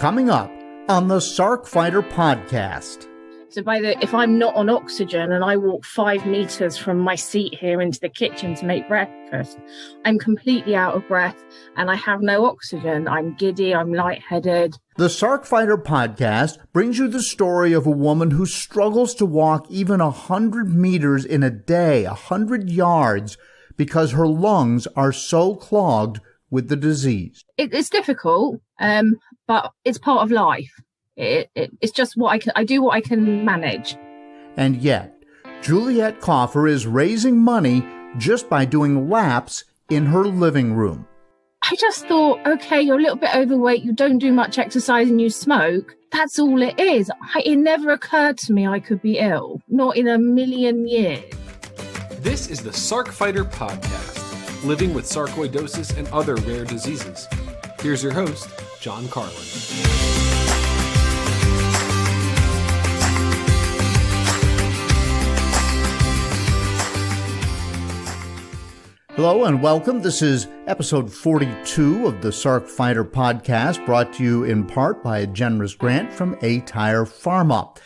Coming up on the Sarc Fighter Podcast. So if I'm not on oxygen and I walk 5 meters from my seat here into the kitchen to make breakfast, I'm completely out of breath and I have no oxygen. I'm giddy, I'm lightheaded. The Sarc Fighter Podcast brings you the story of a woman who struggles to walk even 100 meters in a day, 100 yards, because her lungs are so clogged with the disease. It's difficult, but it's part of life. It's just I do what I can manage. And yet, Juliet Coffer is raising money just by doing laps in her living room. I just thought, okay, you're a little bit overweight, you don't do much exercise and you smoke. That's all it is. It never occurred to me I could be ill. Not in a million years. This is the Sarc Fighter Podcast, living with sarcoidosis and other rare diseases. Here's your host, John Carlin. Hello and welcome. This is episode 42 of the Sarc Fighter Podcast, brought to you in part by a generous grant from A-Tire Pharma.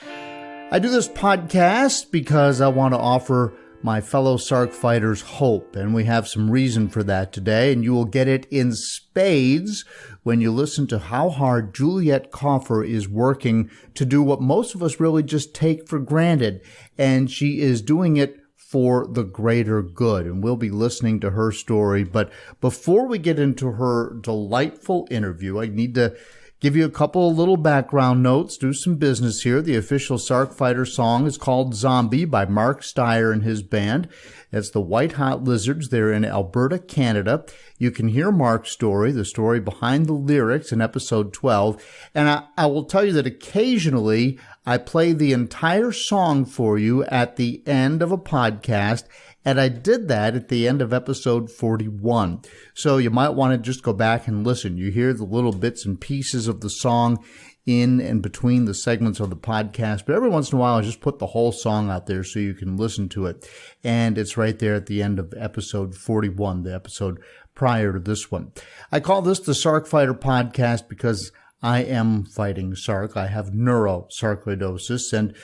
I do this podcast because I want to offer my fellow Sarc Fighters hope, and we have some reason for that today, and you will get it in spades when you listen to how hard Juliet Coffer is working to do what most of us really just take for granted, and she is doing it for the greater good, and we'll be listening to her story. But before we get into her delightful interview, I need to give you a couple of little background notes, do some business here. The official Sarc Fighter song is called Zombie by Mark Steyer and his band. It's the White Hot Lizards. They're in Alberta, Canada. You can hear Mark's story, the story behind the lyrics, in episode 12. And I will tell you that occasionally I play the entire song for you at the end of a podcast, and I did that at the end of episode 41. So you might want to just go back and listen. You hear the little bits and pieces of the song in and between the segments of the podcast, but every once in a while I just put the whole song out there so you can listen to it. And it's right there at the end of episode 41, the episode prior to this one. I call this the Sarc Fighter Podcast because I am fighting Sarc. I have neurosarcoidosis, and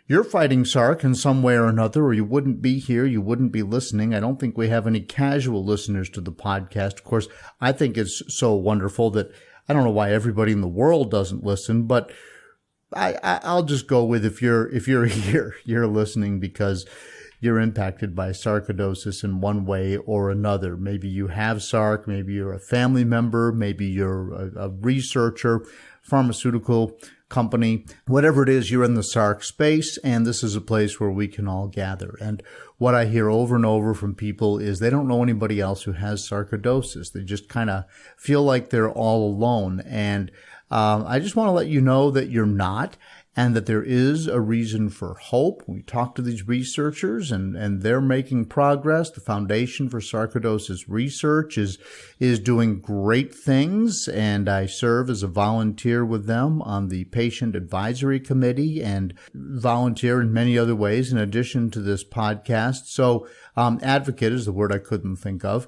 you're fighting Sarc in some way or another, or you wouldn't be here, you wouldn't be listening. I don't think we have any casual listeners to the podcast. Of course, I think it's so wonderful that I don't know why everybody in the world doesn't listen, but I'll just go with if you're here, you're listening because you're impacted by sarcoidosis in one way or another. Maybe you have Sarc, maybe you're a family member, maybe you're a researcher, pharmaceutical company, whatever it is, you're in the Sarc space, and this is a place where we can all gather. And what I hear over and over from people is they don't know anybody else who has sarcoidosis. They just kind of feel like they're all alone. And I just want to let you know that you're not, and that there is a reason for hope. We talk to these researchers, and they're making progress. The Foundation for Sarcoidosis Research is doing great things, and I serve as a volunteer with them on the Patient Advisory Committee and volunteer in many other ways in addition to this podcast. So advocate is the word I couldn't think of.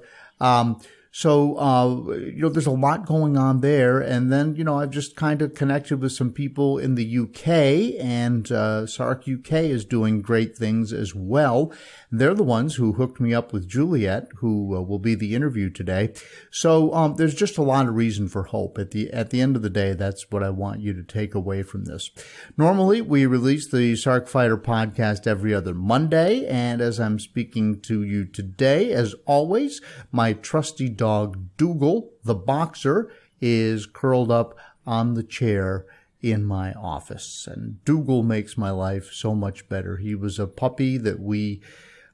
So, there's a lot going on there. And then, I've just kind of connected with some people in the UK, and Sarc UK is doing great things as well. They're the ones who hooked me up with Juliet, who will be the interview today. So there's just a lot of reason for hope. At the end of the day, that's what I want you to take away from this. Normally, we release the Sarc Fighter Podcast every other Monday. And as I'm speaking to you today, as always, my trusty dog Dougal, the boxer, is curled up on the chair in my office. And Dougal makes my life so much better. He was a puppy that we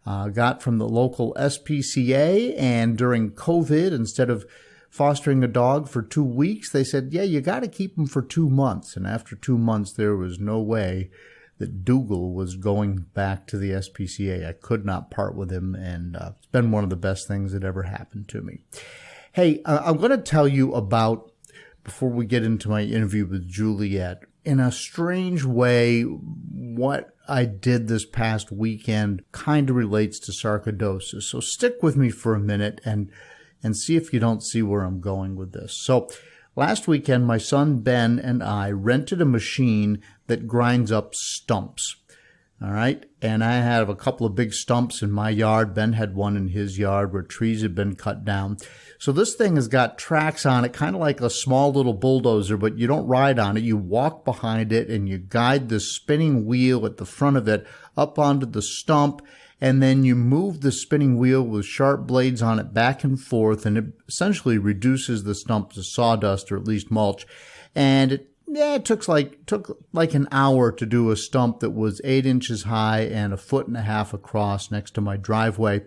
got from the local SPCA, and during COVID, instead of fostering a dog for 2 weeks, they said, yeah, you got to keep him for 2 months. And after 2 months, there was no way that Dougal was going back to the SPCA. I could not part with him, and it's been one of the best things that ever happened to me. Hey, I'm going to tell you about, before we get into my interview with Juliet, in a strange way, what I did this past weekend kind of relates to sarcoidosis. So stick with me for a minute and see if you don't see where I'm going with this. So Last weekend, my son Ben and I rented a machine that grinds up stumps. All right. And I have a couple of big stumps in my yard. Ben had one in his yard where trees had been cut down. So this thing has got tracks on it, kind of like a small little bulldozer, but you don't ride on it. You walk behind it and you guide the spinning wheel at the front of it up onto the stump. And then you move the spinning wheel with sharp blades on it back and forth. And it essentially reduces the stump to sawdust or at least mulch. And it took like an hour to do a stump that was 8 inches high and 1.5 feet across next to my driveway.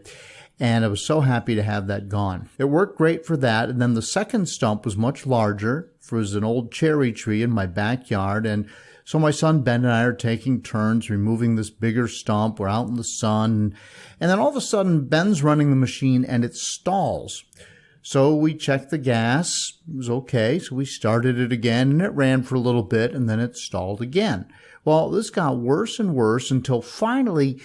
And I was so happy to have that gone. It worked great for that. And then the second stump was much larger. It was an old cherry tree in my backyard. And so my son Ben and I are taking turns removing this bigger stump. We're out in the sun. And then all of a sudden, Ben's running the machine and it stalls. So we checked the gas. It was okay. So we started it again and it ran for a little bit and then it stalled again. Well, this got worse and worse until finally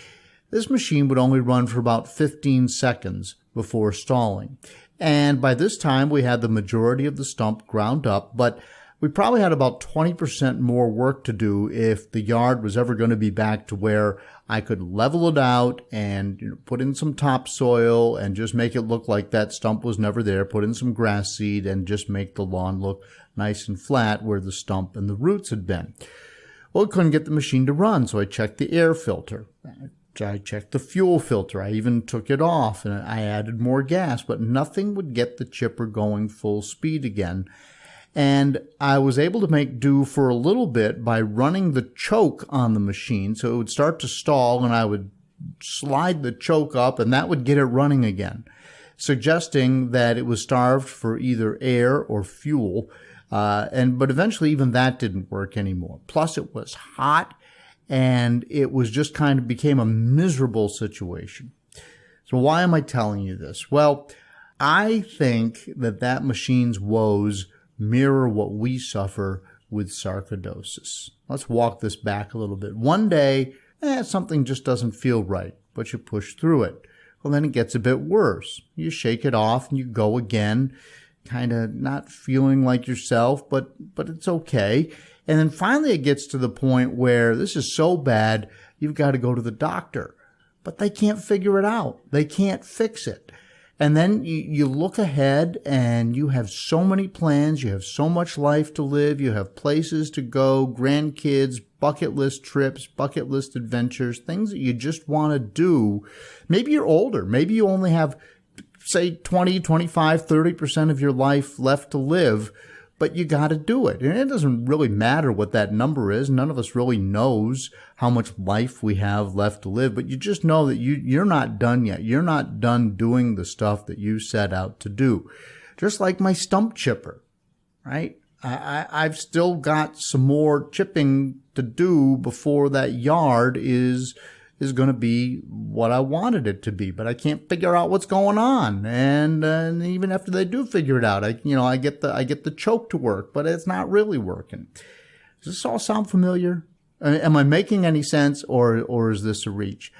this machine would only run for about 15 seconds before stalling. And by this time, we had the majority of the stump ground up, but we probably had about 20% more work to do if the yard was ever going to be back to where I could level it out and put in some topsoil and just make it look like that stump was never there, put in some grass seed and just make the lawn look nice and flat where the stump and the roots had been. Well, I couldn't get the machine to run, so I checked the air filter. I checked the fuel filter. I even took it off and I added more gas, but nothing would get the chipper going full speed again. And I was able to make do for a little bit by running the choke on the machine. So it would start to stall and I would slide the choke up and that would get it running again, suggesting that it was starved for either air or fuel. But eventually even that didn't work anymore. Plus it was hot and it was just kind of became a miserable situation. So why am I telling you this? Well, I think that machine's woes mirror what we suffer with sarcoidosis. Let's walk this back a little bit. One day, something just doesn't feel right, but you push through it. Well, then it gets a bit worse. You shake it off and you go again, kind of not feeling like yourself, but it's okay. And then finally it gets to the point where this is so bad, you've got to go to the doctor. But they can't figure it out. They can't fix it. And then you look ahead and you have so many plans. You have so much life to live. You have places to go, grandkids, bucket list trips, bucket list adventures, things that you just want to do. Maybe you're older. Maybe you only have, say, 20, 25, 30% of your life left to live, but you got to do it. And it doesn't really matter what that number is. None of us really knows how much life we have left to live, but you just know that you're not done yet. You're not done doing the stuff that you set out to do. Just like my stump chipper, right? I've still got some more chipping to do before that yard is going to be what I wanted it to be, but I can't figure out what's going on. And even after they do figure it out, I get the choke to work, but it's not really working. Does this all sound familiar? Am I making any sense, or is this a reach?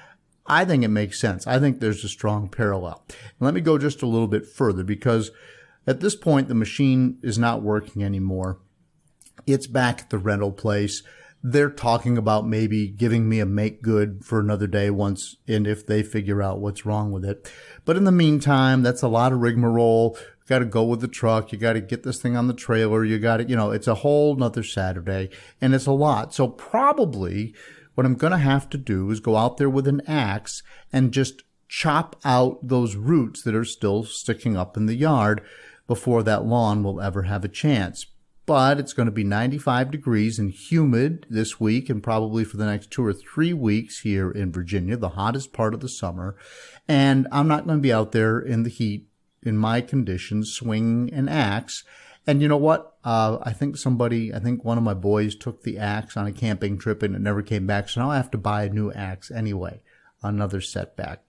I think it makes sense. I think there's a strong parallel. And let me go just a little bit further, because at this point, the machine is not working anymore. It's back at the rental place. They're talking about maybe giving me a make good for another day once and if they figure out what's wrong with it. But in the meantime, that's a lot of rigmarole. You got to go with the truck. You got to get this thing on the trailer. You got to, it's a whole nother Saturday and it's a lot. So probably what I'm going to have to do is go out there with an axe and just chop out those roots that are still sticking up in the yard before that lawn will ever have a chance. But it's going to be 95 degrees and humid this week and probably for the next 2 or 3 weeks here in Virginia, the hottest part of the summer. And I'm not going to be out there in the heat in my conditions swinging an axe. And you know what? I think one of my boys took the axe on a camping trip and it never came back. So now I have to buy a new axe anyway. Another setback.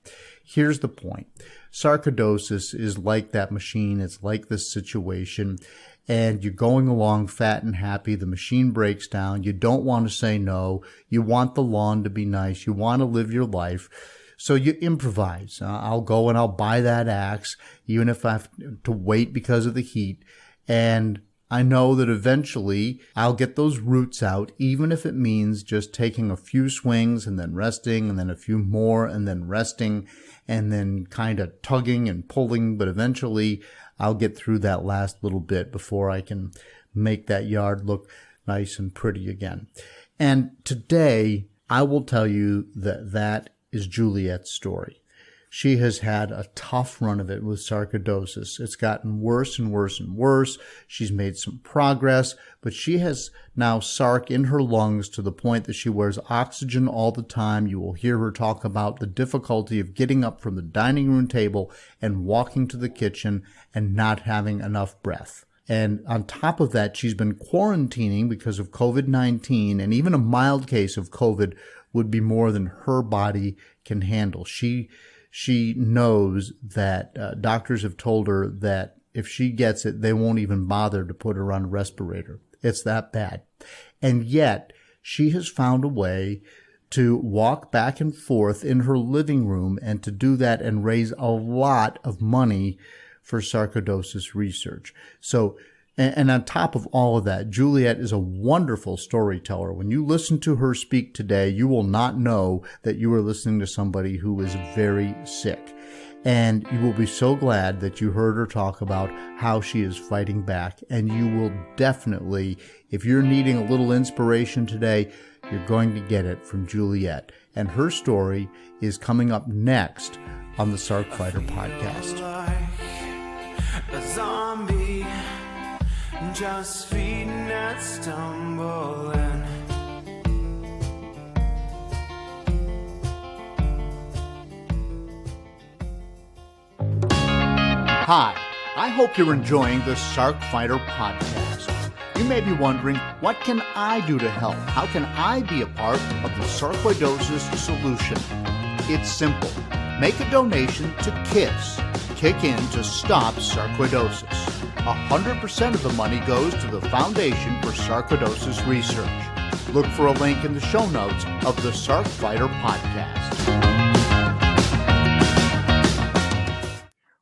Here's the point. Sarcoidosis is like that machine. It's like this situation. And you're going along fat and happy. The machine breaks down. You don't want to say no. You want the lawn to be nice. You want to live your life. So you improvise. I'll go and I'll buy that axe, even if I have to wait because of the heat. And I know that eventually I'll get those roots out, even if it means just taking a few swings and then resting and then a few more and then resting and then kind of tugging and pulling. But eventually I'll get through that last little bit before I can make that yard look nice and pretty again. And today I will tell you that is Juliet's story. She has had a tough run of it with sarcoidosis. It's gotten worse and worse and worse. She's made some progress, but she has now sarc in her lungs to the point that she wears oxygen all the time. You will hear her talk about the difficulty of getting up from the dining room table and walking to the kitchen and not having enough breath. And on top of that, she's been quarantining because of COVID-19, and even a mild case of COVID would be more than her body can handle. She knows that doctors have told her that if she gets it, they won't even bother to put her on a respirator. It's that bad. And yet she has found a way to walk back and forth in her living room and to do that and raise a lot of money for sarcoidosis research. So, and on top of all of that, Juliet is a wonderful storyteller. When you listen to her speak today, you will not know that you are listening to somebody who is very sick. And you will be so glad that you heard her talk about how she is fighting back. And you will definitely, if you're needing a little inspiration today, you're going to get it from Juliet. And her story is coming up next on the Sarc Fighter Podcast. A zombie, just feeding and stumbling. Hi, I hope you're enjoying the Sarc Fighter Podcast. You may be wondering, what can I do to help? How can I be a part of the sarcoidosis solution? It's simple. Make a donation to KISS, Kick In to Stop Sarcoidosis. 100% of the money goes to the Foundation for Sarcoidosis Research. Look for a link in the show notes of the Sarc Fighter Podcast.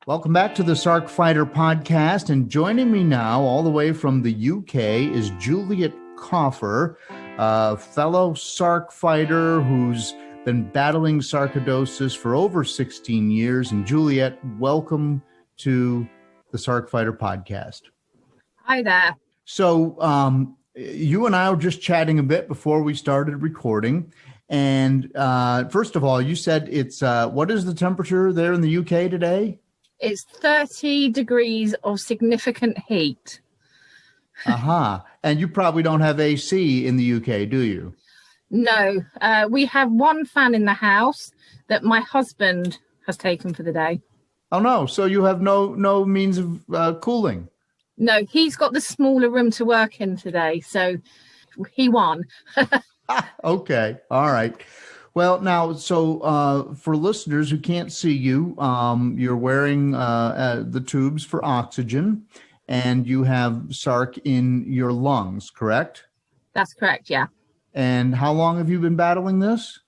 Welcome back to the Sarc Fighter Podcast, and joining me now all the way from the UK is Juliet Coffer, a fellow Sarc fighter who's been battling sarcoidosis for over 16 years. And Juliet, welcome to the Sarc Fighter Podcast. Hi there. So you and I were just chatting a bit before we started recording. And first of all, you said it's, what is the temperature there in the UK today? It's 30 degrees of significant heat. Aha. And you probably don't have AC in the UK, do you? No, we have one fan in the house that my husband has taken for the day. Oh, no. So you have no means of cooling? No, he's got the smaller room to work in today. So he won. Okay. All right. Well, now, so for listeners who can't see you, you're wearing the tubes for oxygen, and you have sarc in your lungs, correct? That's correct, yeah. And how long have you been battling this?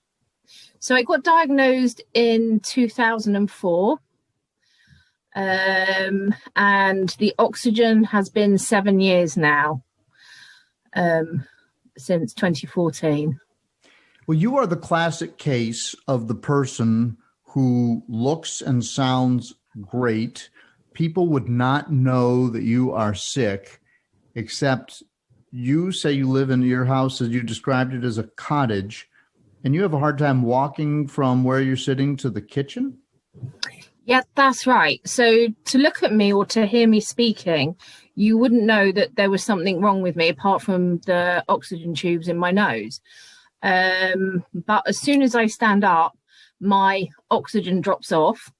So I got diagnosed in 2004, and the oxygen has been 7 years now, since 2014. Well, you are the classic case of the person who looks and sounds great. People would not know that you are sick, except you say you live in your house, as you described it, as a cottage, and you have a hard time walking from where you're sitting to the kitchen? Yeah, that's right. So to look at me or to hear me speaking, you wouldn't know that there was something wrong with me apart from the oxygen tubes in my nose. But as soon as I stand up, my oxygen drops off.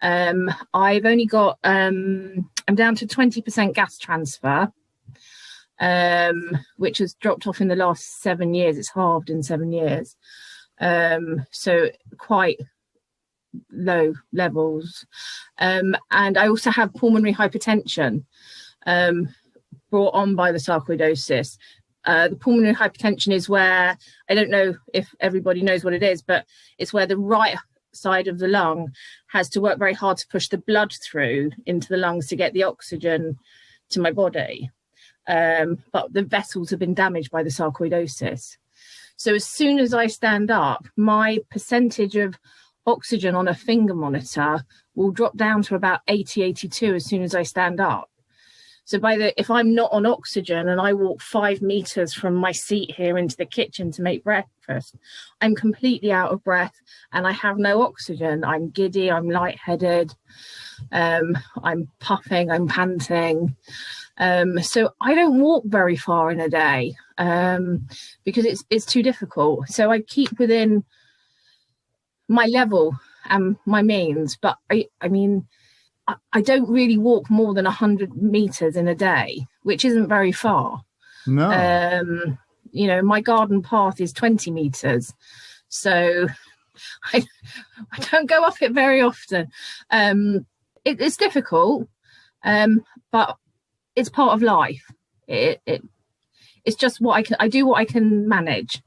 I've only got, I'm down to 20% gas transfer, which has dropped off in the last 7 years. It's halved in 7 years. So quite low levels. And I also have pulmonary hypertension, brought on by the sarcoidosis. The pulmonary hypertension is where, I don't know if everybody knows what it is, but it's where the right side of the lung has to work very hard to push the blood through into the lungs to get the oxygen to my body. but the vessels have been damaged by the sarcoidosis. So as soon as I stand up, my percentage of oxygen on a finger monitor will drop down to about 80, 82 as soon as I stand up. So if I'm not on oxygen and I walk 5 meters from my seat here into the kitchen to make breakfast, I'm completely out of breath and I have no oxygen. I'm giddy, I'm lightheaded, I'm puffing, I'm panting. So I don't walk very far in a day because it's too difficult. So I keep within my level and my means, but I don't really walk more than 100 meters in a day, which isn't very far. No. My garden path is 20 meters. So I don't go up it very often. It's difficult, but it's part of life. It's just I do what I can manage.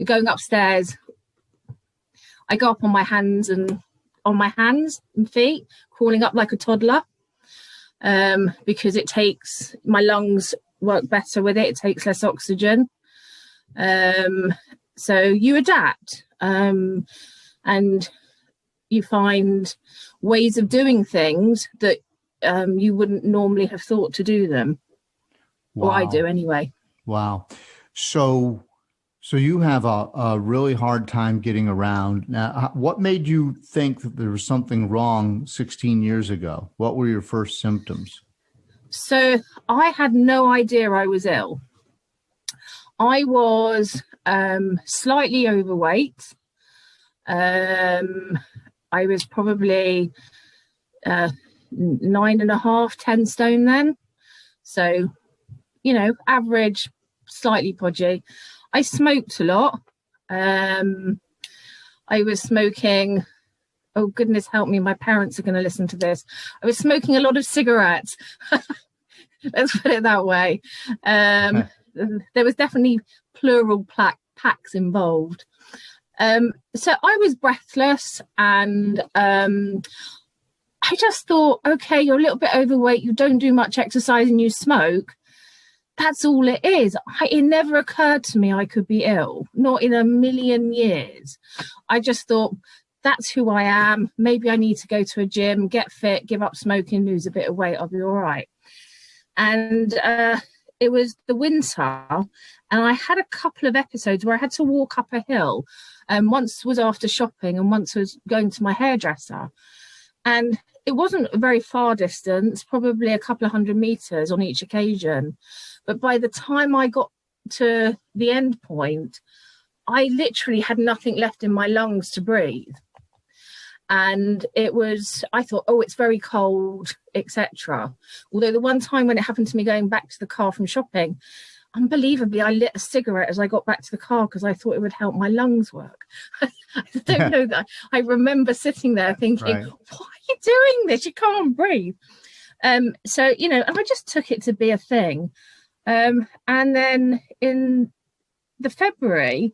Going upstairs, I go up on my hands and feet, crawling up like a toddler, because my lungs work better with it. It takes less oxygen. So you adapt, and you find ways of doing things that you wouldn't normally have thought to do them. Wow. Or I do anyway. Wow. So you have a really hard time getting around. Now, what made you think that there was something wrong 16 years ago? What were your first symptoms? So I had no idea I was ill. I was slightly overweight. I was probably 9.5, 10 stone then. So, average, slightly podgy. I smoked a lot. I was smoking, oh goodness help me, my parents are going to listen to this. I was smoking a lot of cigarettes. Let's put it that way. There was definitely plural packs involved. So I was breathless, and I just thought, okay, you're a little bit overweight, you don't do much exercise and you smoke. That's all it is. It never occurred to me I could be ill, not in a million years. I just thought, that's who I am. Maybe I need to go to a gym, get fit, give up smoking, lose a bit of weight, I'll be all right. And it was the winter, and I had a couple of episodes where I had to walk up a hill. Once was after shopping and once was going to my hairdresser. And it wasn't a very far distance, probably a couple of 100 meters on each occasion. But by the time I got to the end point, I literally had nothing left in my lungs to breathe. And I thought, oh, it's very cold, etc. Although the one time when it happened to me going back to the car from shopping, unbelievably, I lit a cigarette as I got back to the car because I thought it would help my lungs work. I don't know that. I remember sitting there thinking, right, why are you doing this? You can't breathe. So, and I just took it to be a thing. And then in the February,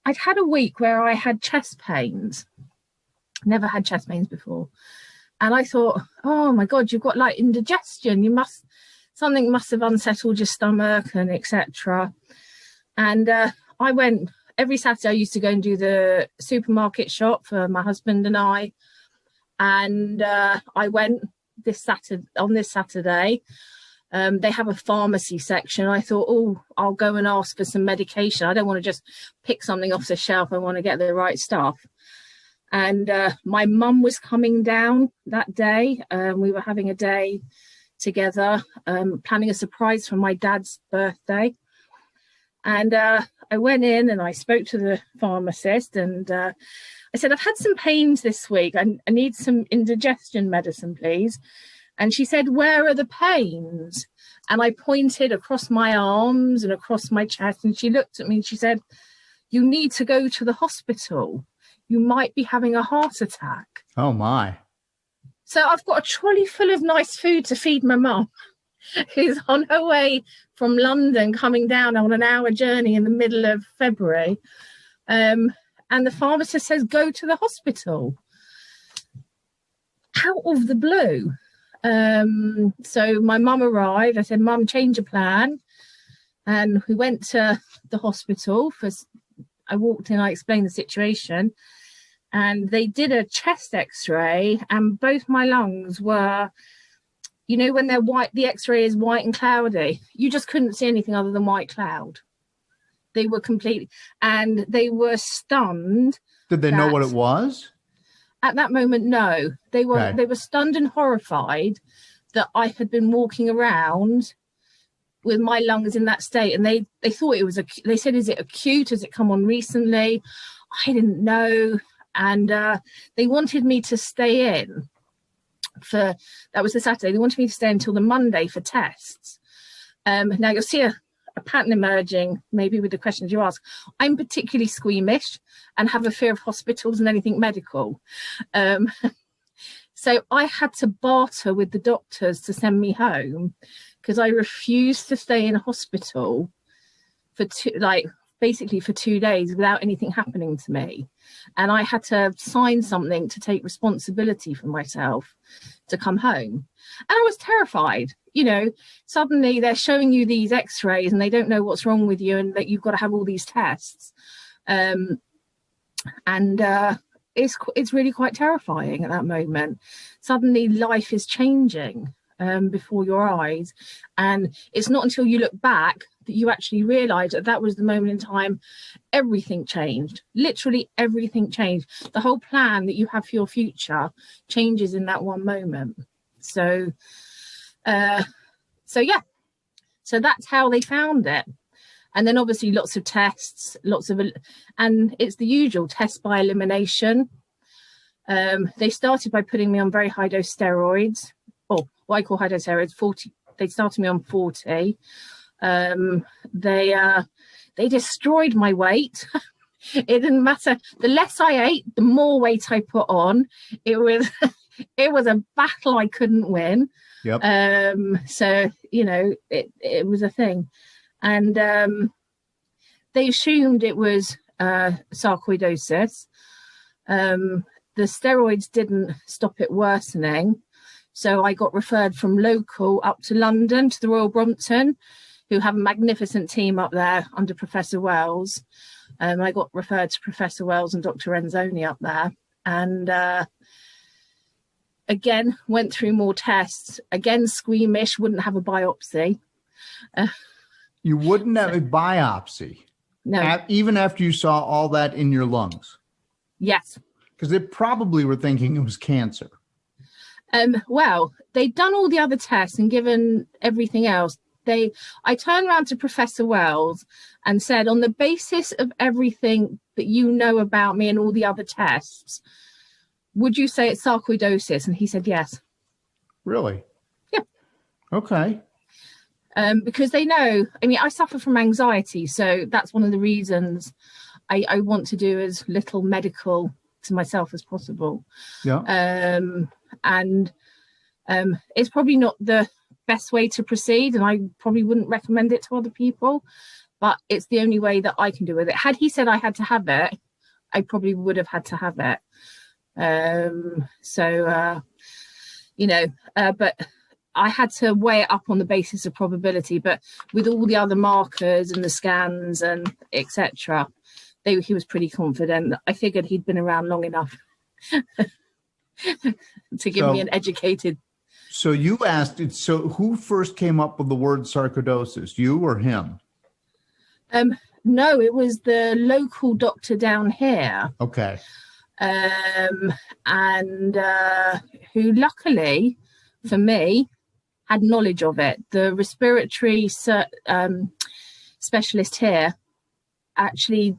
I'd had a week where I had chest pains. Never had chest pains before. And I thought, oh my God, you've got like indigestion. Something must have unsettled your stomach and etc. And I went every Saturday. I used to go and do the supermarket shop for my husband and I. And I went on this Saturday. They have a pharmacy section. I thought, oh, I'll go and ask for some medication. I don't want to just pick something off the shelf. I want to get the right stuff. And my mum was coming down that day. We were having a day together, planning a surprise for my dad's birthday. And I went in and I spoke to the pharmacist, and I said, I've had some pains this week. I need some indigestion medicine, please. And she said, where are the pains? And I pointed across my arms and across my chest, and she looked at me and she said, you need to go to the hospital. You might be having a heart attack. Oh, my. So I've got a trolley full of nice food to feed my mum, who's on her way from London, coming down on an hour journey in the middle of February. And the pharmacist says, go to the hospital. Out of the blue. So my mum arrived. I said, Mum, change your plan. And we went to the hospital. I walked in, I explained the situation. And they did a chest x-ray, and both my lungs were, when they're white, the x-ray is white and cloudy. You just couldn't see anything other than white cloud. They were completely, and they were stunned. Did they know what it was? At that moment, no. They were stunned and horrified that I had been walking around with my lungs in that state. And they thought it was, they said, is it acute? Has it come on recently? I didn't know. And they wanted me to stay in that was the Saturday. They wanted me to stay until the Monday for tests. Now you'll see a pattern emerging, maybe with the questions you ask. I'm particularly squeamish and have a fear of hospitals and anything medical. So I had to barter with the doctors to send me home because I refused to stay in a hospital for basically for 2 days without anything happening to me. And I had to sign something to take responsibility for myself to come home. And I was terrified. Suddenly they're showing you these x-rays and they don't know what's wrong with you and that you've got to have all these tests. It's really quite terrifying at that moment. Suddenly life is changing before your eyes. And it's not until you look back that you actually realise that was the moment in time everything changed. Literally everything changed. The whole plan that you have for your future changes in that one moment. So that's how they found it. And then obviously lots of tests, and it's the usual test by elimination. They started by putting me on very high dose steroids, or what I call high dose steroids, 40. They started me on 40. They destroyed my weight. It didn't matter. The less I ate, the more weight I put on. It was a battle I couldn't win. Yep. So it was a thing, and they assumed it was sarcoidosis. The steroids didn't stop it worsening, so I got referred from local up to London to the Royal Brompton, who have a magnificent team up there under Professor Wells. I got referred to Professor Wells and Dr. Renzoni up there, and again went through more tests. Again, squeamish, wouldn't have a biopsy. You wouldn't have a biopsy? No. Even after you saw all that in your lungs? Yes. Because they probably were thinking it was cancer. Well, they'd done all the other tests and given everything else. I turned around to Professor Wells and said, on the basis of everything that you know about me and all the other tests, would you say it's sarcoidosis? And he said yes. Really? Yeah. Okay. Because they know, I suffer from anxiety. So that's one of the reasons I want to do as little medical to myself as possible. Yeah. And it's probably not the best way to proceed, and I probably wouldn't recommend it to other people, but it's the only way that I can do with it. Had he said I had to have it, I probably would have had to have it. But I had to weigh it up on the basis of probability. But with all the other markers and the scans and etc., he was pretty confident. I figured he'd been around long enough to give me an educated. So you asked, who first came up with the word sarcoidosis, you or him? No, it was the local doctor down here. Okay. And who luckily for me had knowledge of it. The respiratory specialist here actually,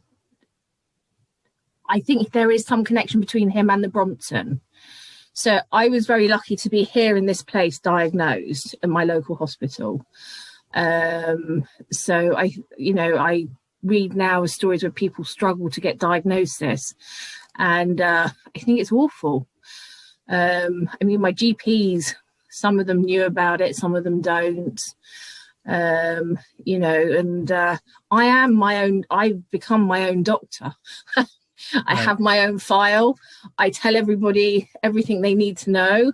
I think there is some connection between him and the Brompton. So I was very lucky to be here in this place diagnosed at my local hospital. So I read now stories where people struggle to get diagnosis, and I think it's awful. My GPs, some of them knew about it, some of them don't. I've become my own doctor. I have my own file. I tell everybody everything they need to know.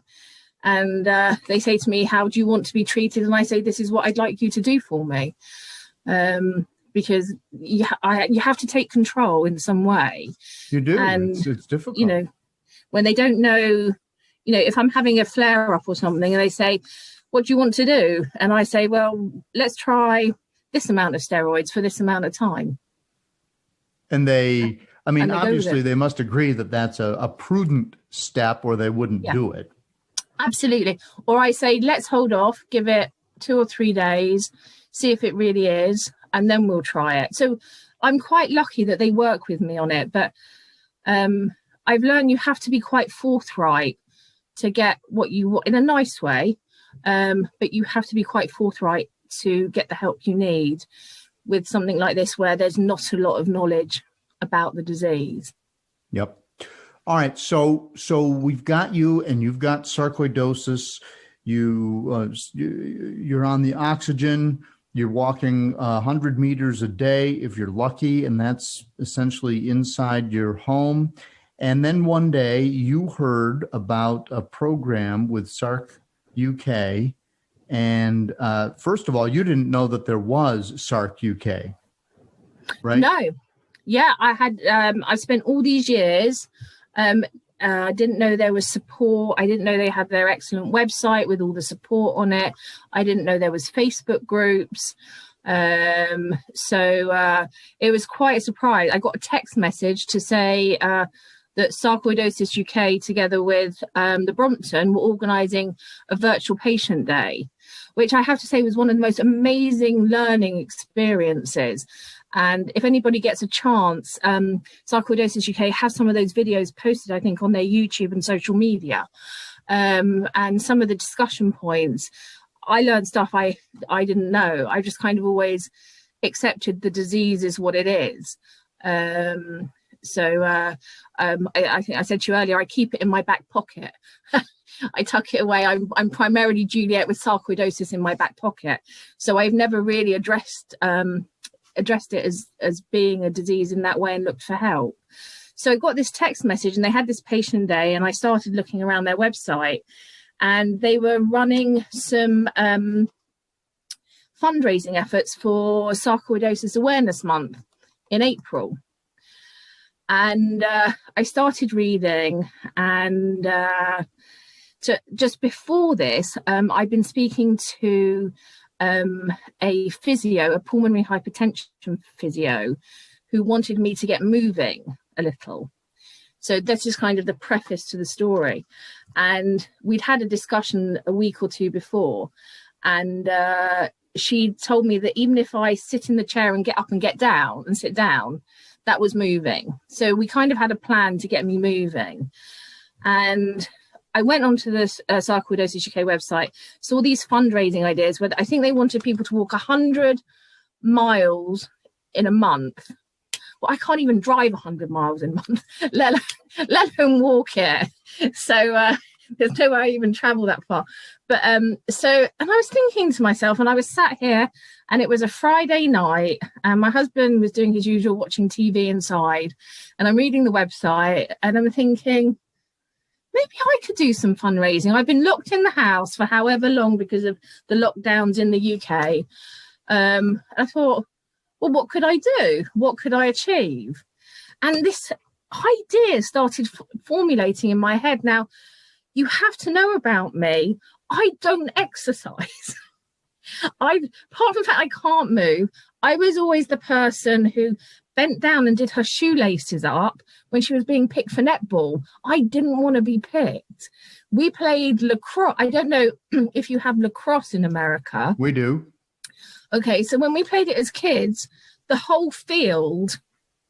And they say to me, how do you want to be treated? And I say, this is what I'd like you to do for me. Because you have to take control in some way. You do. And, it's difficult. You know, when they don't know, you know, if I'm having a flare up or something and they say, what do you want to do? And I say, well, let's try this amount of steroids for this amount of time. And they obviously they must agree that that's a prudent step or they wouldn't do it. Absolutely. Or I say, let's hold off, give it 2 or 3 days, see if it really is, and then we'll try it. So I'm quite lucky that they work with me on it. But I've learned you have to be quite forthright to get what you want in a nice way. But you have to be quite forthright to get the help you need with something like this, where there's not a lot of knowledge about the disease. Yep. All right. So we've got you, and you've got sarcoidosis. You're on the oxygen. You're walking 100 meters a day if you're lucky, and that's essentially inside your home. And then one day you heard about a program with Sarc UK. And first of all, you didn't know that there was Sarc UK, right? No. Yeah, I had. I spent all these years. I didn't know there was support. I didn't know they had their excellent website with all the support on it. I didn't know there was Facebook groups. So it was quite a surprise. I got a text message to say that Sarcoidosis UK, together with the Brompton, were organising a virtual patient day, which I have to say was one of the most amazing learning experiences. And if anybody gets a chance, Sarcoidosis UK has some of those videos posted, I think, on their YouTube and social media. And some of the discussion points, I learned stuff I didn't know. I just kind of always accepted the disease is what it is. So I think I said to you earlier, I keep it in my back pocket. I tuck it away. I'm primarily Juliet with sarcoidosis in my back pocket. So I've never really addressed it as being a disease in that way and looked for help. So I got this text message, and they had this patient day, and I started looking around their website, and they were running some fundraising efforts for Sarcoidosis Awareness Month in April. And I started reading, and just before this, I'd been speaking to a physio, a pulmonary hypertension physio, who wanted me to get moving a little. So this is kind of the preface to the story. And we'd had a discussion a week or two before, and she told me that even if I sit in the chair and get up and get down and sit down, that was moving. So we kind of had a plan to get me moving. And I went onto the Sarcoidosis UK website, saw these fundraising ideas where I think they wanted people to walk 100 miles in a month. Well, I can't even drive 100 miles in a month, let alone walk it. So there's no way I even travel that far. But and I was thinking to myself, and I was sat here, and it was a Friday night, and my husband was doing his usual watching TV inside, and I'm reading the website, and I'm thinking, maybe I could do some fundraising. I've been locked in the house for however long because of the lockdowns in the UK. I thought, well, what could I do? What could I achieve? And this idea started formulating in my head. Now, you have to know about me. I don't exercise. Apart from the fact I can't move, I was always the person who bent down and did her shoelaces up when she was being picked for netball. I didn't want to be picked. We played lacrosse. I don't know if you have lacrosse in America. We do. Okay, so when we played it as kids, the whole field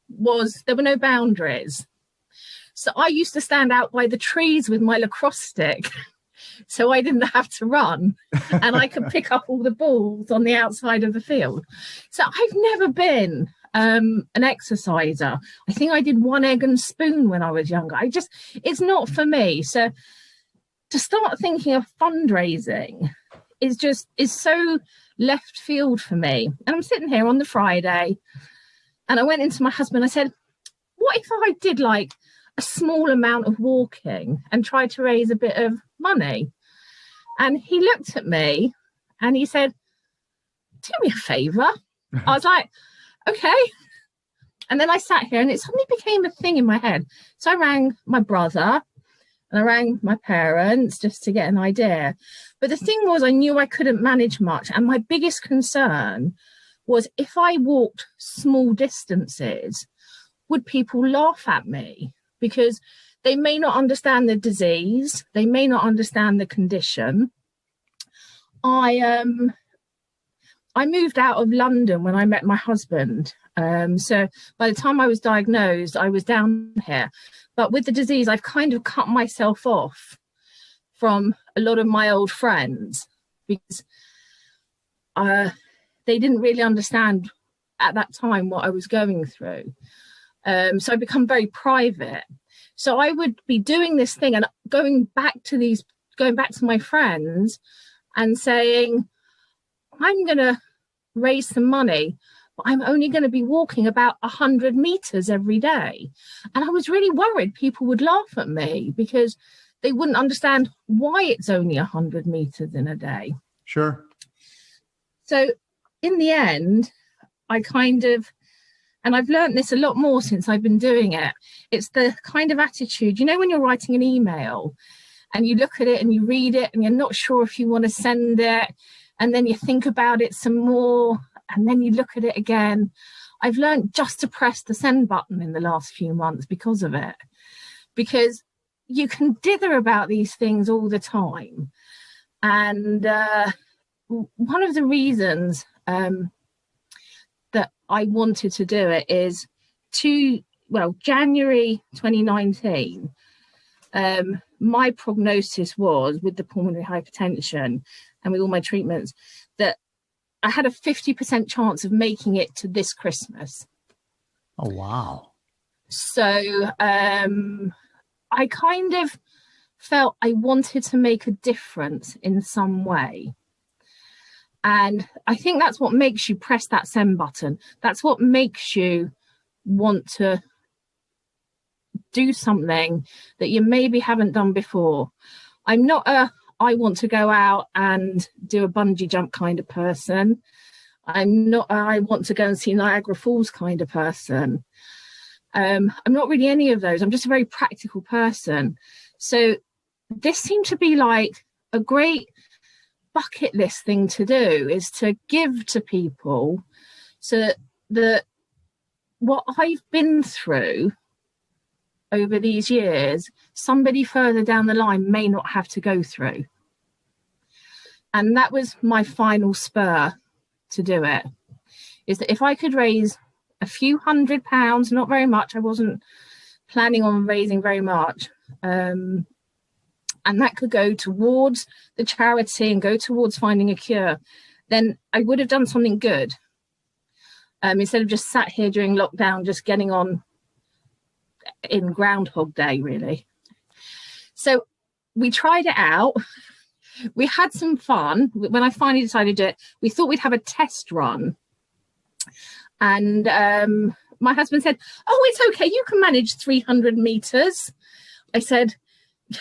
there were no boundaries. So I used to stand out by the trees with my lacrosse stick so I didn't have to run, and I could pick up all the balls on the outside of the field. So I've never been an exerciser. I think I did 1 egg and spoon when I was younger. It's not for me. So to start thinking of fundraising is so left field for me. And I'm sitting here on the Friday, and I went into my husband. I said, what if I did like a small amount of walking and tried to raise a bit of money? And he looked at me and he said, do me a favour. I was like, okay. And then I sat here and it suddenly became a thing in my head. So I rang my brother and I rang my parents just to get an idea. But the thing was, I knew I couldn't manage much. And my biggest concern was, if I walked small distances, would people laugh at me? Because they may not understand the disease. They may not understand the condition. I moved out of London when I met my husband. So by the time I was diagnosed, I was down here. But with the disease, I've kind of cut myself off from a lot of my old friends because they didn't really understand at that time what I was going through. So I become very private. So I would be doing this thing and going back to my friends and saying, I'm going to raise some money, but I'm only going to be walking about 100 meters every day. And I was really worried people would laugh at me because they wouldn't understand why it's only 100 meters in a day. Sure. So in the end, and I've learned this a lot more since I've been doing it. It's the kind of attitude, when you're writing an email and you look at it and you read it and you're not sure if you want to send it, and then you think about it some more and then you look at it again. I've learned just to press the send button in the last few months because of it. Because you can dither about these things all the time. And one of the reasons that I wanted to do it is January 2019, my prognosis was, with the pulmonary hypertension and with all my treatments, that I had a 50% chance of making it to this Christmas. Oh, wow. So I kind of felt I wanted to make a difference in some way. And I think that's what makes you press that send button. That's what makes you want to do something that you maybe haven't done before. I'm not I want to go out and do a bungee jump kind of person. I'm not I want to go and see Niagara Falls kind of person. I'm not really any of those. I'm just a very practical person. So this seemed to be like a great bucket list thing to do, is to give to people so that what I've been through over these years, somebody further down the line may not have to go through. And that was my final spur to do it, is that if I could raise a few £100, not very much, I wasn't planning on raising very much, and that could go towards the charity and go towards finding a cure, then I would have done something good. Instead of just sat here during lockdown, just getting on in Groundhog Day, really. So we tried it out. We had some fun. When I finally decided to do it, we thought we'd have a test run. And my husband said, oh, it's okay, you can manage 300 meters. I said,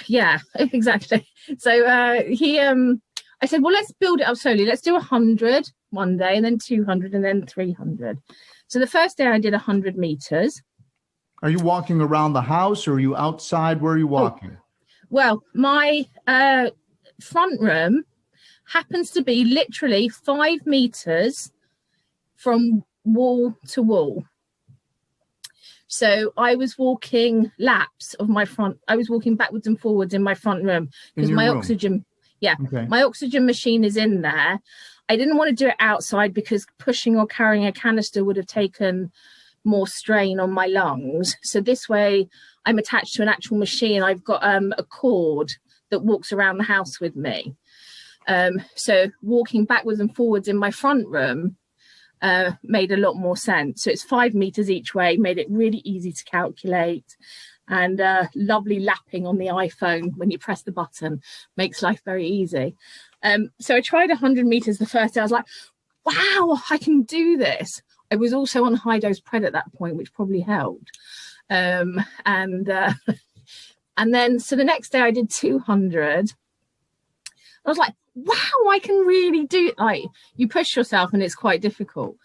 yeah, exactly. So I said, well, let's build it up slowly. Let's do 100 one day, and then 200, and then 300. So the first day I did 100 meters. Are you walking around the house, or are you outside? Where are you walking? Well, my front room happens to be literally 5 meters from wall to wall. So I was walking laps of my front. I was walking backwards and forwards in my front room because my oxygen, my oxygen machine is in there. I didn't want to do it outside because pushing or carrying a canister would have taken more strain on my lungs. So this way I'm attached to an actual machine. I've got a cord that walks around the house with me. So walking backwards and forwards in my front room made a lot more sense. So it's 5 meters each way, made it really easy to calculate, and lovely lapping on the iPhone when you press the button makes life very easy. So I tried 100 meters the first day. I was like, wow, I can do this. I was also on high dose pred at that point, which probably helped. And then so the next day I did 200. I was like, wow, I can really do it. Like, you push yourself and it's quite difficult.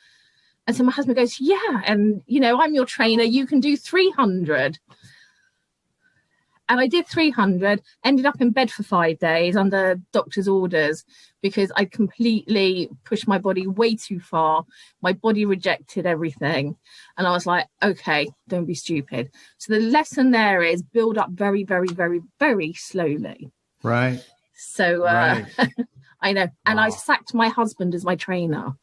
And so my husband goes, yeah, and, you know, I'm your trainer. You can do 300. And I did 300, ended up in bed for 5 days under doctor's orders because I completely pushed my body way too far. My body rejected everything. And I was like, okay, don't be stupid. So the lesson there is build up very, very, very, very slowly. Right. So Right. I know. And Wow. I sacked my husband as my trainer.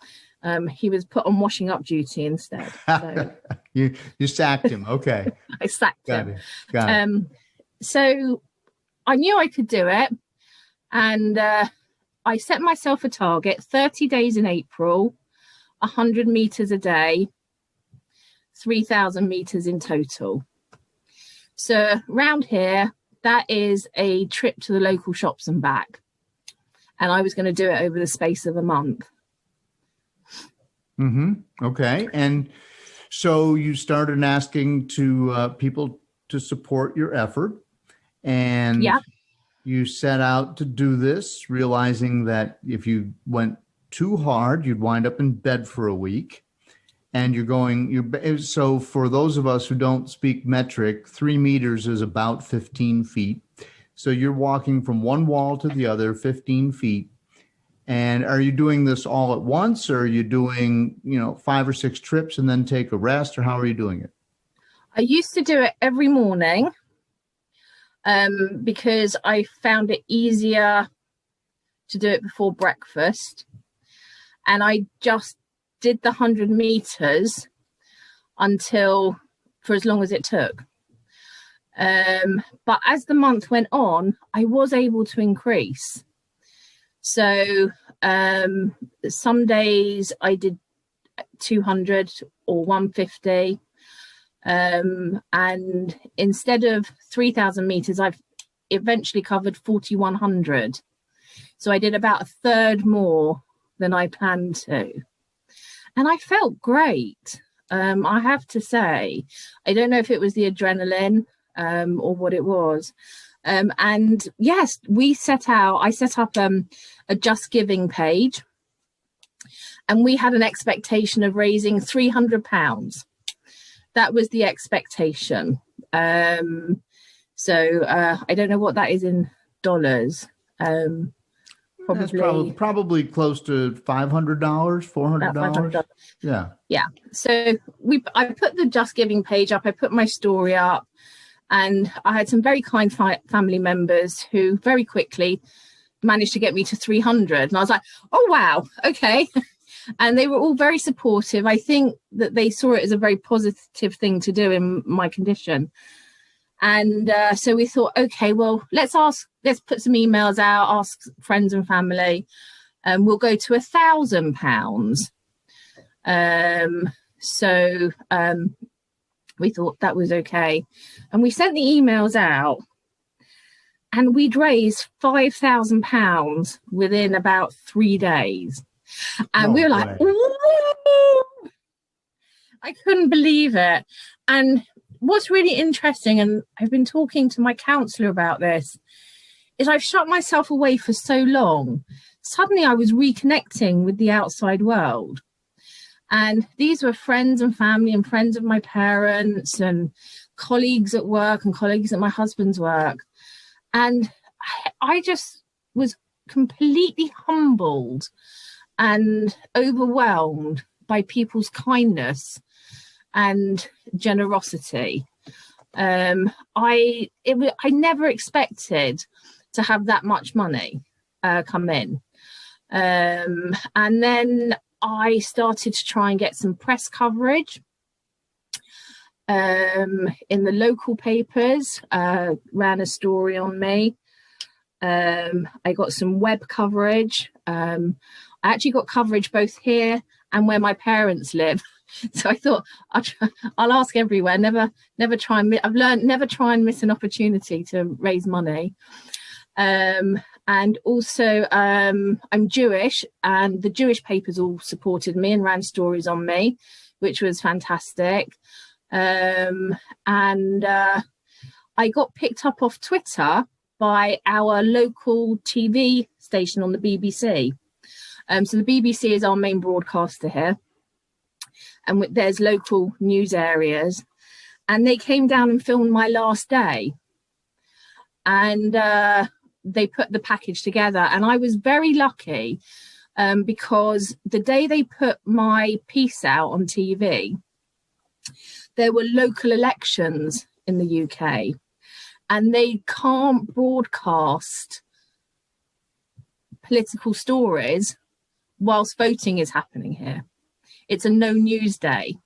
He was put on washing up duty instead. So You sacked him. Okay. I sacked Got him. it. Got it. So I knew I could do it. And I set myself a target, 30 days in April, 100 meters a day, 3,000 meters in total. So around here, that is a trip to the local shops and back. And I was going to do it over the space of a month. Okay. And so you started asking to people to support your effort. And Yeah. you set out to do this, realizing that if you went too hard, you'd wind up in bed for a week. And so for those of us who don't speak metric, 3 meters is about 15 feet. So you're walking from one wall to the other, 15 feet. And are you doing this all at once, or are you doing, 5 or 6 trips and then take a rest, or how are you doing it? I used to do it every morning because I found it easier to do it before breakfast. And I just did the 100 meters for as long as it took. But as the month went on, I was able to increase. So some days I did 200 or 150. And instead of 3,000 meters, I've eventually covered 4,100. So I did about a third more than I planned to. And I felt great. I have to say, I don't know if it was the adrenaline or what it was. And yes, I set up a Just Giving page, and we had an expectation of raising £300. That was the expectation. So I don't know what that is in dollars. Probably close to $500, $400. $500. Yeah. So I put the Just Giving page up. I put my story up, and I had some very kind family members who very quickly managed to get me to 300. And I was like, oh, wow. Okay. And they were all very supportive. I think that they saw it as a very positive thing to do in my condition. And so we thought, okay, well, let's put some emails out, ask friends and family, and we'll go to £1,000. So we thought that was okay. And we sent the emails out, and we'd raised £5,000 within about 3 days. And we were like, ooh! I couldn't believe it. And what's really interesting, and I've been talking to my counsellor about this, is I've shut myself away for so long. Suddenly I was reconnecting with the outside world. And these were friends and family and friends of my parents and colleagues at work and colleagues at my husband's work. And I just was completely humbled and overwhelmed by people's kindness and generosity. I never expected to have that much money come in. And then I started to try and get some press coverage in the local papers, ran a story on me. I got some web coverage. I actually got coverage both here and where my parents live. So I thought I'll ask everywhere. Never try and I've learned never try and miss an opportunity to raise money. And also I'm Jewish, and the Jewish papers all supported me and ran stories on me, which was fantastic. And I got picked up off Twitter by our local TV station on the BBC. So the BBC is our main broadcaster here, and there's local news areas, and they came down and filmed my last day, and they put the package together, and I was very lucky because the day they put my piece out on TV, there were local elections in the UK, and they can't broadcast political stories whilst voting is happening here. It's a no news day.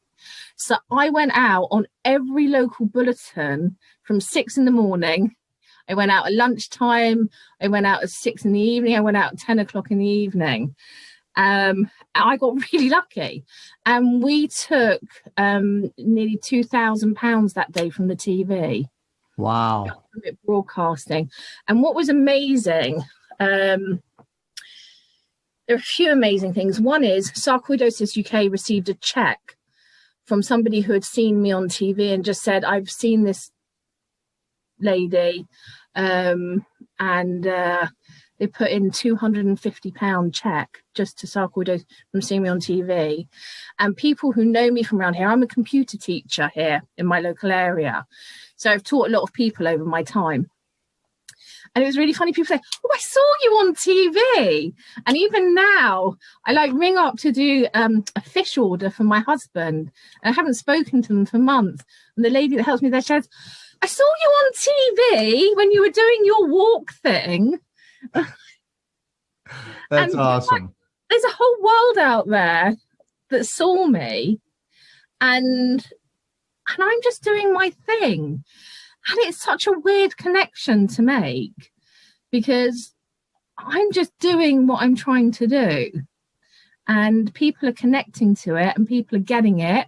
So I went out on every local bulletin from 6 a.m. I went out at lunchtime. I went out at 6 p.m. I went out at 10 o'clock in the evening. I got really lucky. And we took nearly £2,000 that day from the TV. Wow. Broadcasting. And what was amazing, there are a few amazing things. One is Sarcoidosis UK received a check from somebody who had seen me on TV and just said, I've seen this lady, and they put in £250 check just to Sarcoidosis from seeing me on TV. And people who know me from around here, I'm a computer teacher here in my local area. So I've taught a lot of people over my time. And it was really funny. People say, oh, I saw you on TV. And even now, I ring up to do a fish order for my husband. And I haven't spoken to them for months. And the lady that helps me there says, I saw you on TV when you were doing your walk thing. That's awesome. There's a whole world out there that saw me. And I'm just doing my thing. And it's such a weird connection to make because I'm just doing what I'm trying to do. And people are connecting to it and people are getting it.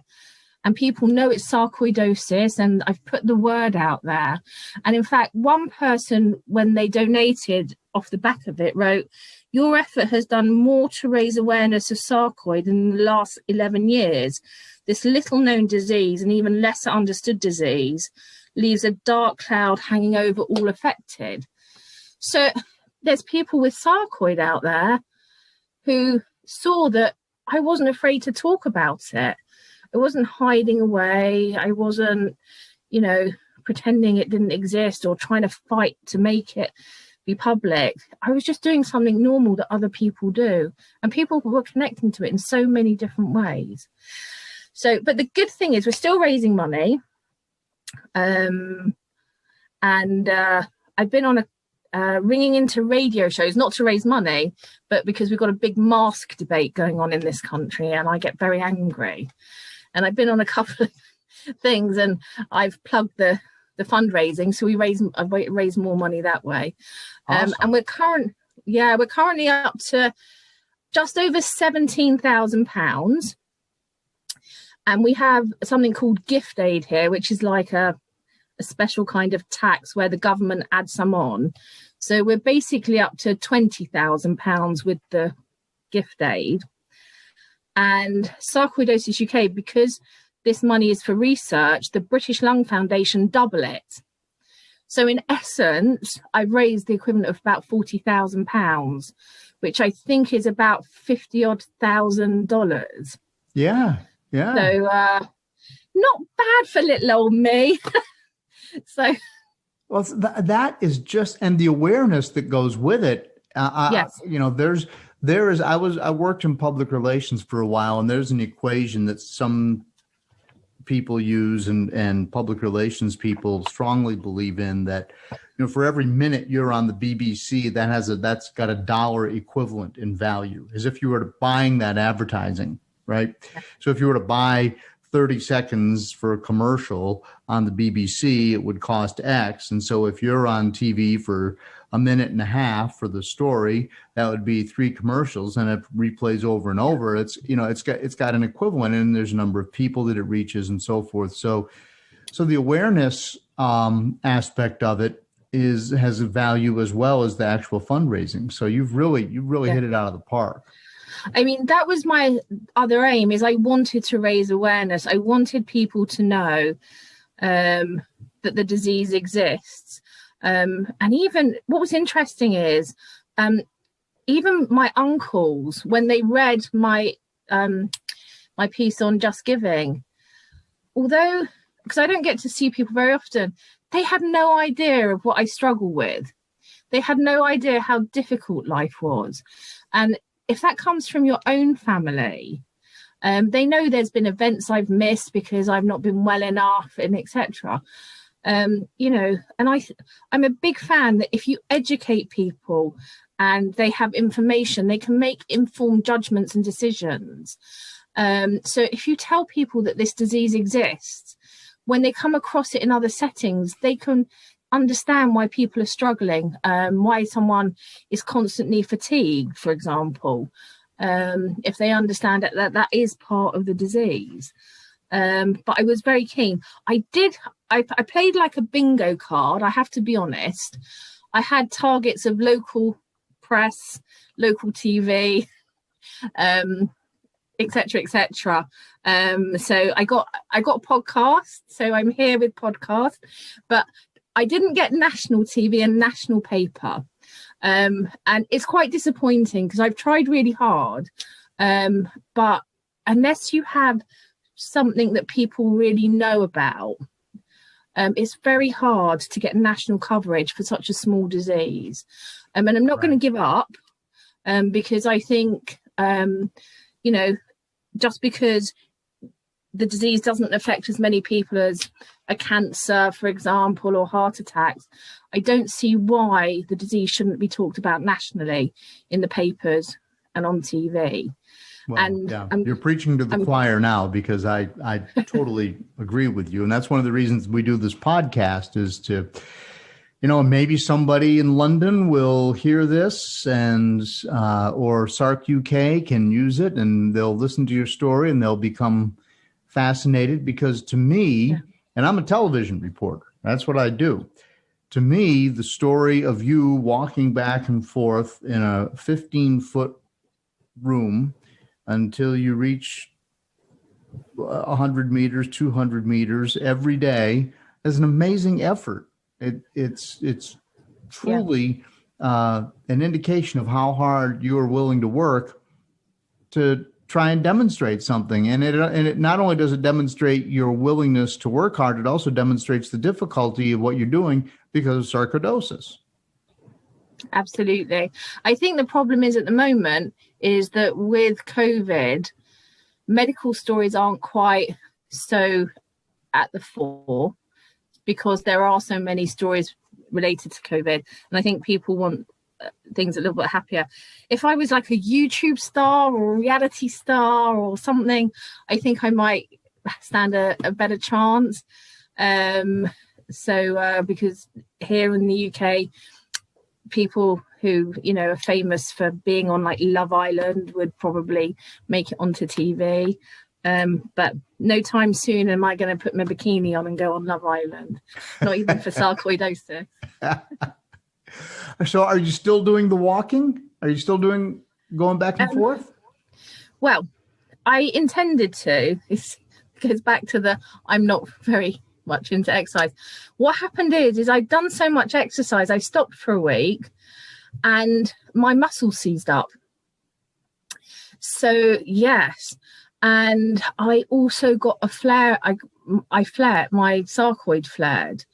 And people know it's sarcoidosis, and I've put the word out there. And in fact, one person, when they donated off the back of it, wrote, your effort has done more to raise awareness of sarcoid in the last 11 years. This little known disease and even lesser understood disease leaves a dark cloud hanging over all affected. So there's people with sarcoid out there who saw that I wasn't afraid to talk about it. I wasn't hiding away. I wasn't, pretending it didn't exist or trying to fight to make it be public. I was just doing something normal that other people do. And people were connecting to it in so many different ways. So, but the good thing is we're still raising money. And I've been on ringing into radio shows, not to raise money, but because we've got a big mask debate going on in this country and I get very angry. And I've been on a couple of things and I've plugged the fundraising. So I've raised more money that way. Awesome. And we're currently up to just over £17,000. And we have something called gift aid here, which is like a special kind of tax where the government adds some on. So we're basically up to £20,000 with the gift aid. And Sarcoidosis UK, because this money is for research, the British Lung Foundation double it. So in essence, I've raised the equivalent of about £40,000, which I think is about $50,000. Yeah. Yeah. So not bad for little old me. So, well, that is just, and the awareness that goes with it. Yes. I worked in public relations for a while, and there's an equation that some people use and public relations people strongly believe in, that, for every minute you're on the BBC, that's got a dollar equivalent in value, as if you were buying that advertising. Right. So if you were to buy 30 seconds for a commercial on the BBC, it would cost X. And so if you're on TV for a minute and a half for the story, that would be 3 commercials, and it replays over and over. It's got an equivalent, and there's a number of people that it reaches and so forth. So the awareness aspect of it has a value as well as the actual fundraising. So you've really hit it out of the park. I mean, that was my other aim, is I wanted to raise awareness. I wanted people to know that the disease exists. And even what was interesting is even my uncles, when they read my my piece on Just Giving, although, because I don't get to see people very often, they had no idea of what I struggle with. They had no idea how difficult life was. And if that comes from your own family, they know there's been events I've missed because I've not been well enough, and etc. You know, and I'm a big fan that if you educate people and they have information, they can make informed judgments and decisions. So if you tell people that this disease exists, when they come across it in other settings, they can understand why people are struggling, why someone is constantly fatigued, for example, if they understand that is part of the disease. But I was very keen. I played like a bingo card, I have to be honest. I had targets of local press, local TV, etc., etc. So I got podcasts, so I'm here with podcast, but I didn't get national TV and national paper, and it's quite disappointing because I've tried really hard, but unless you have something that people really know about, it's very hard to get national coverage for such a small disease. And I'm not going to give up, because I think, you know, just because the disease doesn't affect as many people as a cancer, for example, or heart attacks, I don't see why the disease shouldn't be talked about nationally in the papers and on TV. Well, and yeah, you're preaching to the choir now, because I totally agree with you. And that's one of the reasons we do this podcast, is to, you know, maybe somebody in London will hear this and or Sarc UK can use it, and they'll listen to your story and they'll become fascinated. Because to me, and I'm a television reporter, that's what I do. To me, the story of you walking back and forth in a 15-foot room until you reach 100 meters, 200 meters every day is an amazing effort. It's truly an indication of how hard you are willing to work to try and demonstrate something. And it not only does it demonstrate your willingness to work hard, it also demonstrates the difficulty of what you're doing because of sarcoidosis. Absolutely. I think the problem is at the moment is that with COVID, medical stories aren't quite so at the fore, because there are so many stories related to COVID. And I think people want things a little bit happier. If I was like a YouTube star or a reality star or something, I think I might stand a better chance. Because here in the UK, people who, you know, are famous for being on like Love Island would probably make it onto TV. But no time soon am I going to put my bikini on and go on Love Island, not even for sarcoidosis. So are you still doing the walking? Are you still going back and forth? Well, I intended to. It goes back to I'm not very much into exercise. What happened is I'd done so much exercise, I stopped for a week and my muscles seized up. So yes. And I also got a flare. I flared, my sarcoid flared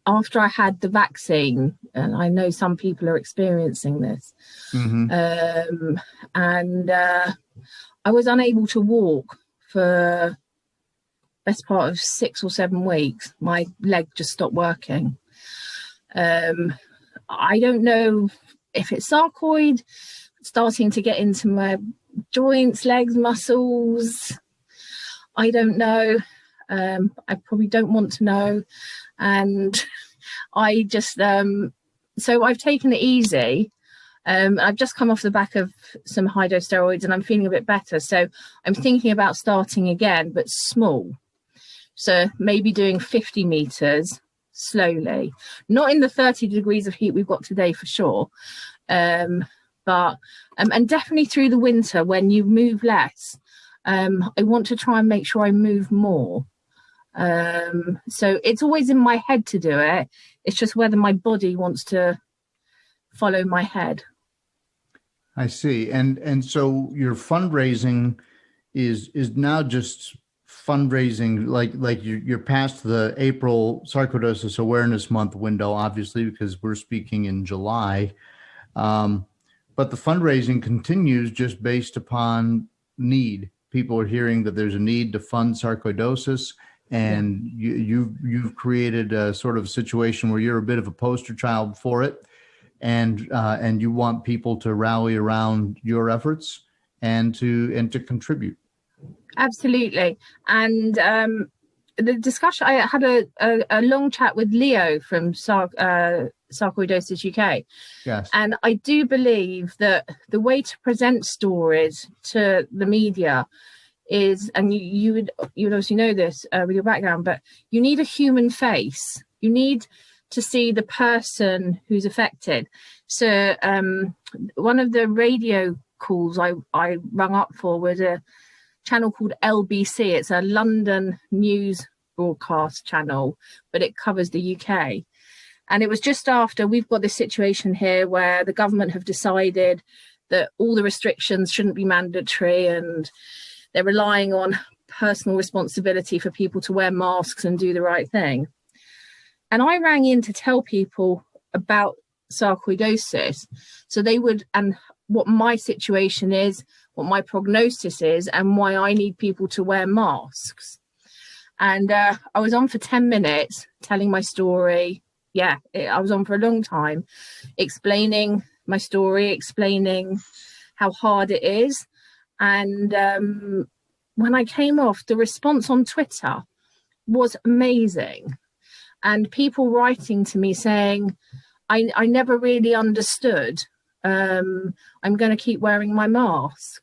after I had the vaccine. And I know some people are experiencing this. Mm-hmm. And I was unable to walk for best part of 6 or 7 weeks. My leg just stopped working. I don't know if it's sarcoid starting to get into my joints, legs, muscles. I don't know. I probably don't want to know. And I just, so I've taken it easy. I've just come off the back of some high dose steroids and I'm feeling a bit better. So I'm thinking about starting again, but small. So maybe doing 50 meters slowly, not in the 30 degrees of heat we've got today for sure. But and definitely through the winter when you move less, I want to try and make sure I move more. So it's always in my head to do it. It's just whether my body wants to follow my head. I see. And so your fundraising is now just fundraising, like you're past the April Sarcoidosis Awareness Month window, obviously, because we're speaking in July. But the fundraising continues just based upon need. People are hearing that there's a need to fund sarcoidosis, and you've created a sort of situation where you're a bit of a poster child for it, and you want people to rally around your efforts and to contribute. Absolutely. And the discussion, I had a long chat with Leo from Sarcoidosis UK. Yes. And I do believe that the way to present stories to the media is, and you would obviously know this with your background, but you need a human face. You need to see the person who's affected. So one of the radio calls I rung up for was a channel called LBC. It's a London news broadcast channel, but it covers the UK. And it was just after we've got this situation here where the government have decided that all the restrictions shouldn't be mandatory, and they're relying on personal responsibility for people to wear masks and do the right thing. And I rang in to tell people about sarcoidosis, so they would, and what my situation is, what my prognosis is, and why I need people to wear masks. And I was on for 10 minutes telling my story. I was on for a long time, explaining my story, explaining how hard it is. And when I came off, the response on Twitter was amazing. And people writing to me saying, I never really understood. I'm going to keep wearing my mask.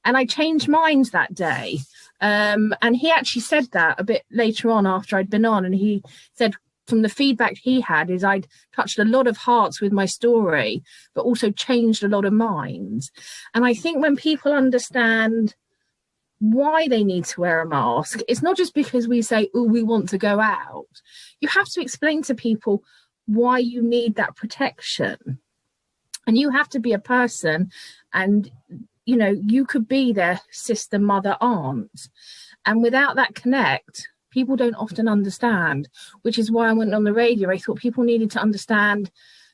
And I changed minds that day. And he actually said that a bit later on after I'd been on. And he said, from the feedback he had, is I'd touched a lot of hearts with my story, but also changed a lot of minds. And I think when people understand why they need to wear a mask, it's not just because we say, oh, we want to go out. You have to explain to people why you need that protection. And you have to be a person, and, you know, you could be their sister, mother, aunt. And without that connect, people don't often understand, which is why I went on the radio. I thought people needed to understand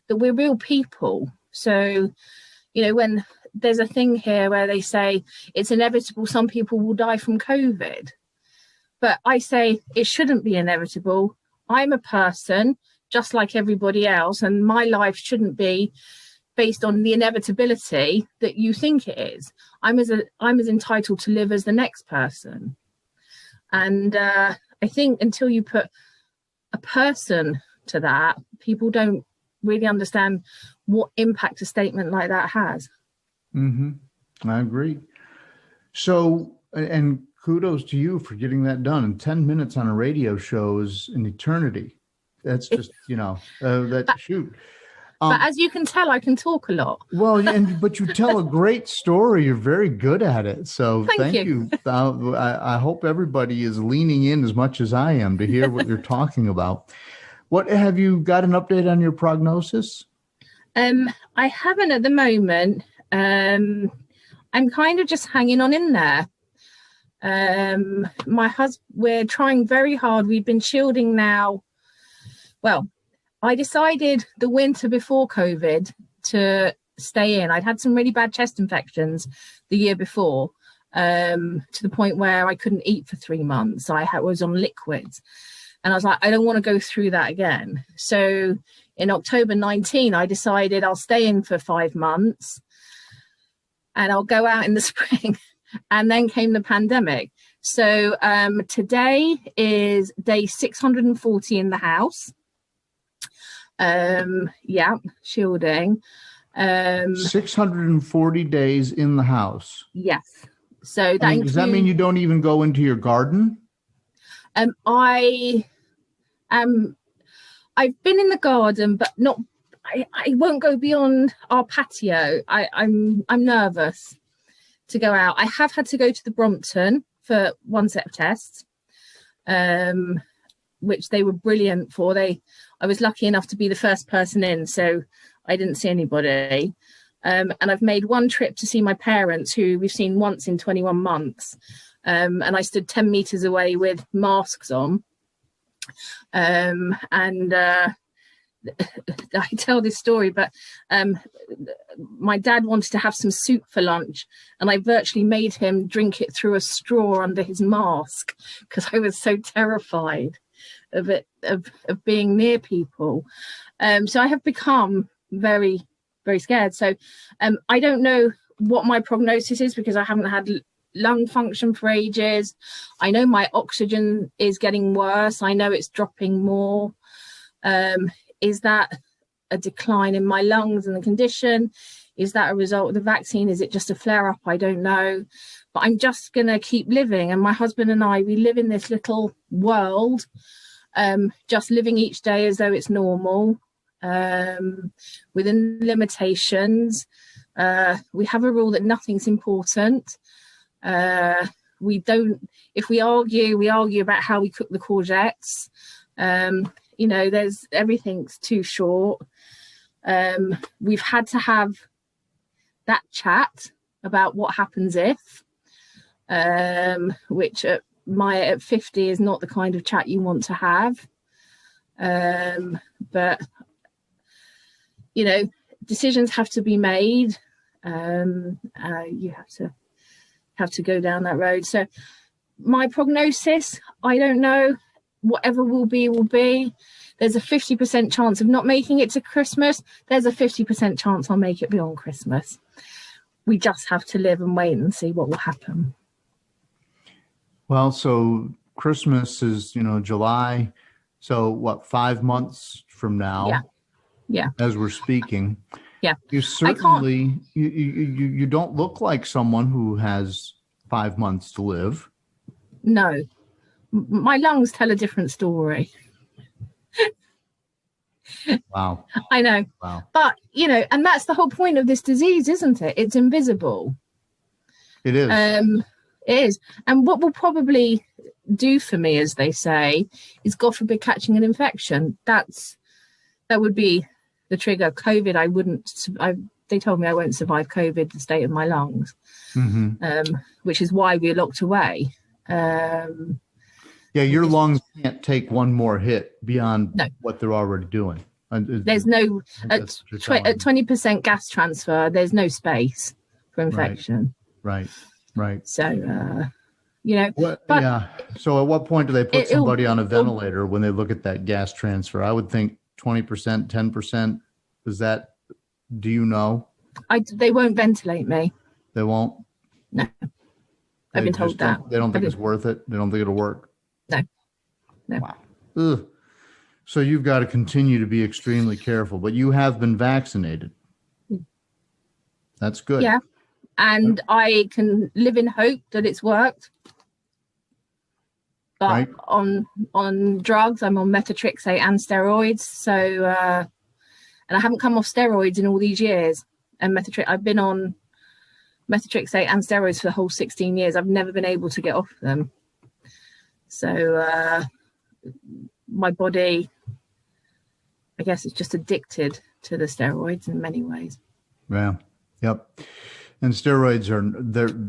that we're real people. So, you know, when there's a thing here where they say it's inevitable, some people will die from COVID. But I say it shouldn't be inevitable. I'm a person just like everybody else, and my life shouldn't be based on the inevitability that you think it is. I'm as entitled to live as the next person. And I think until you put a person to that, people don't really understand what impact a statement like that has. Mm-hmm. I agree. So, and kudos to you for getting that done. And 10 minutes on a radio show is an eternity. That's just, shoot. But as you can tell, I can talk a lot. Well, but you tell a great story. You're very good at it. So thank you. I hope everybody is leaning in as much as I am to hear what you're talking about. What have you got an update on your prognosis? I haven't at the moment. I'm kind of just hanging on in there. My husband, we're trying very hard. We've been shielding now. Well, I decided the winter before COVID to stay in. I'd had some really bad chest infections the year before, to the point where I couldn't eat for 3 months. I was on liquids, and I was like, I don't want to go through that again. So in October 19, I decided I'll stay in for 5 months and I'll go out in the spring. And then came the pandemic. So today is day 640 in the house. Shielding. 640 days in the house. Yes. So that does that mean you don't even go into your garden? I've been in the garden, but not. I won't go beyond our patio. I'm nervous to go out. I have had to go to the Brompton for one set of tests. which they were brilliant for. I was lucky enough to be the first person in, so I didn't see anybody. And I've made one trip to see my parents, who we've seen once in 21 months. And I stood 10 meters away with masks on. I tell this story, but my dad wanted to have some soup for lunch, and I virtually made him drink it through a straw under his mask because I was so terrified of it, of being near people. So I have become very, very scared. So I don't know what my prognosis is because I haven't had lung function for ages. I know my oxygen is getting worse. I know it's dropping more. Is that a decline in my lungs and the condition? Is that a result of the vaccine? Is it just a flare up? I don't know. But I'm just going to keep living. And my husband and I, we live in this little world, just living each day as though it's normal, within limitations. We have a rule that nothing's important. We don't, if we argue about how we cook the courgettes. Everything's too short. We've had to have that chat about what happens if, which at 50 is not the kind of chat you want to have. But decisions have to be made. You have to go down that road. So my prognosis, I don't know. Whatever will be. There's a 50% chance of not making it to Christmas. There's a 50% chance I'll make it beyond Christmas. We just have to live and wait and see what will happen. Well, so Christmas is, July. So what, 5 months from now? Yeah. As we're speaking. Yeah. You certainly, you don't look like someone who has 5 months to live. No. My lungs tell a different story. Wow. I know. Wow. But, and that's the whole point of this disease, isn't it? It's invisible. It is. It is. And what will probably do for me, as they say, is God forbid catching an infection. That would be the trigger. COVID, they told me I won't survive COVID, the state of my lungs, which is why we're locked away. Yeah, your lungs can't take one more hit beyond what they're already doing. There's no at 20% gas transfer. There's no space for infection. Right. So, So at what point do they put somebody on a ventilator when they look at that gas transfer? I would think 20%, 10%. Is that? Do you know? They won't ventilate me. They won't. No. I've been told that. They don't think it's worth it. They don't think it'll work. No. Wow. Ugh. So you've got to continue to be extremely careful, but you have been vaccinated. That's good. Yeah. And I can live in hope that it's worked. But on drugs, I'm on methotrexate and steroids. So, and I haven't come off steroids in all these years. And I've been on methotrexate and steroids for the whole 16 years. I've never been able to get off them. So my body, I guess, it's just addicted to the steroids in many ways. Yeah. Yep. And steroids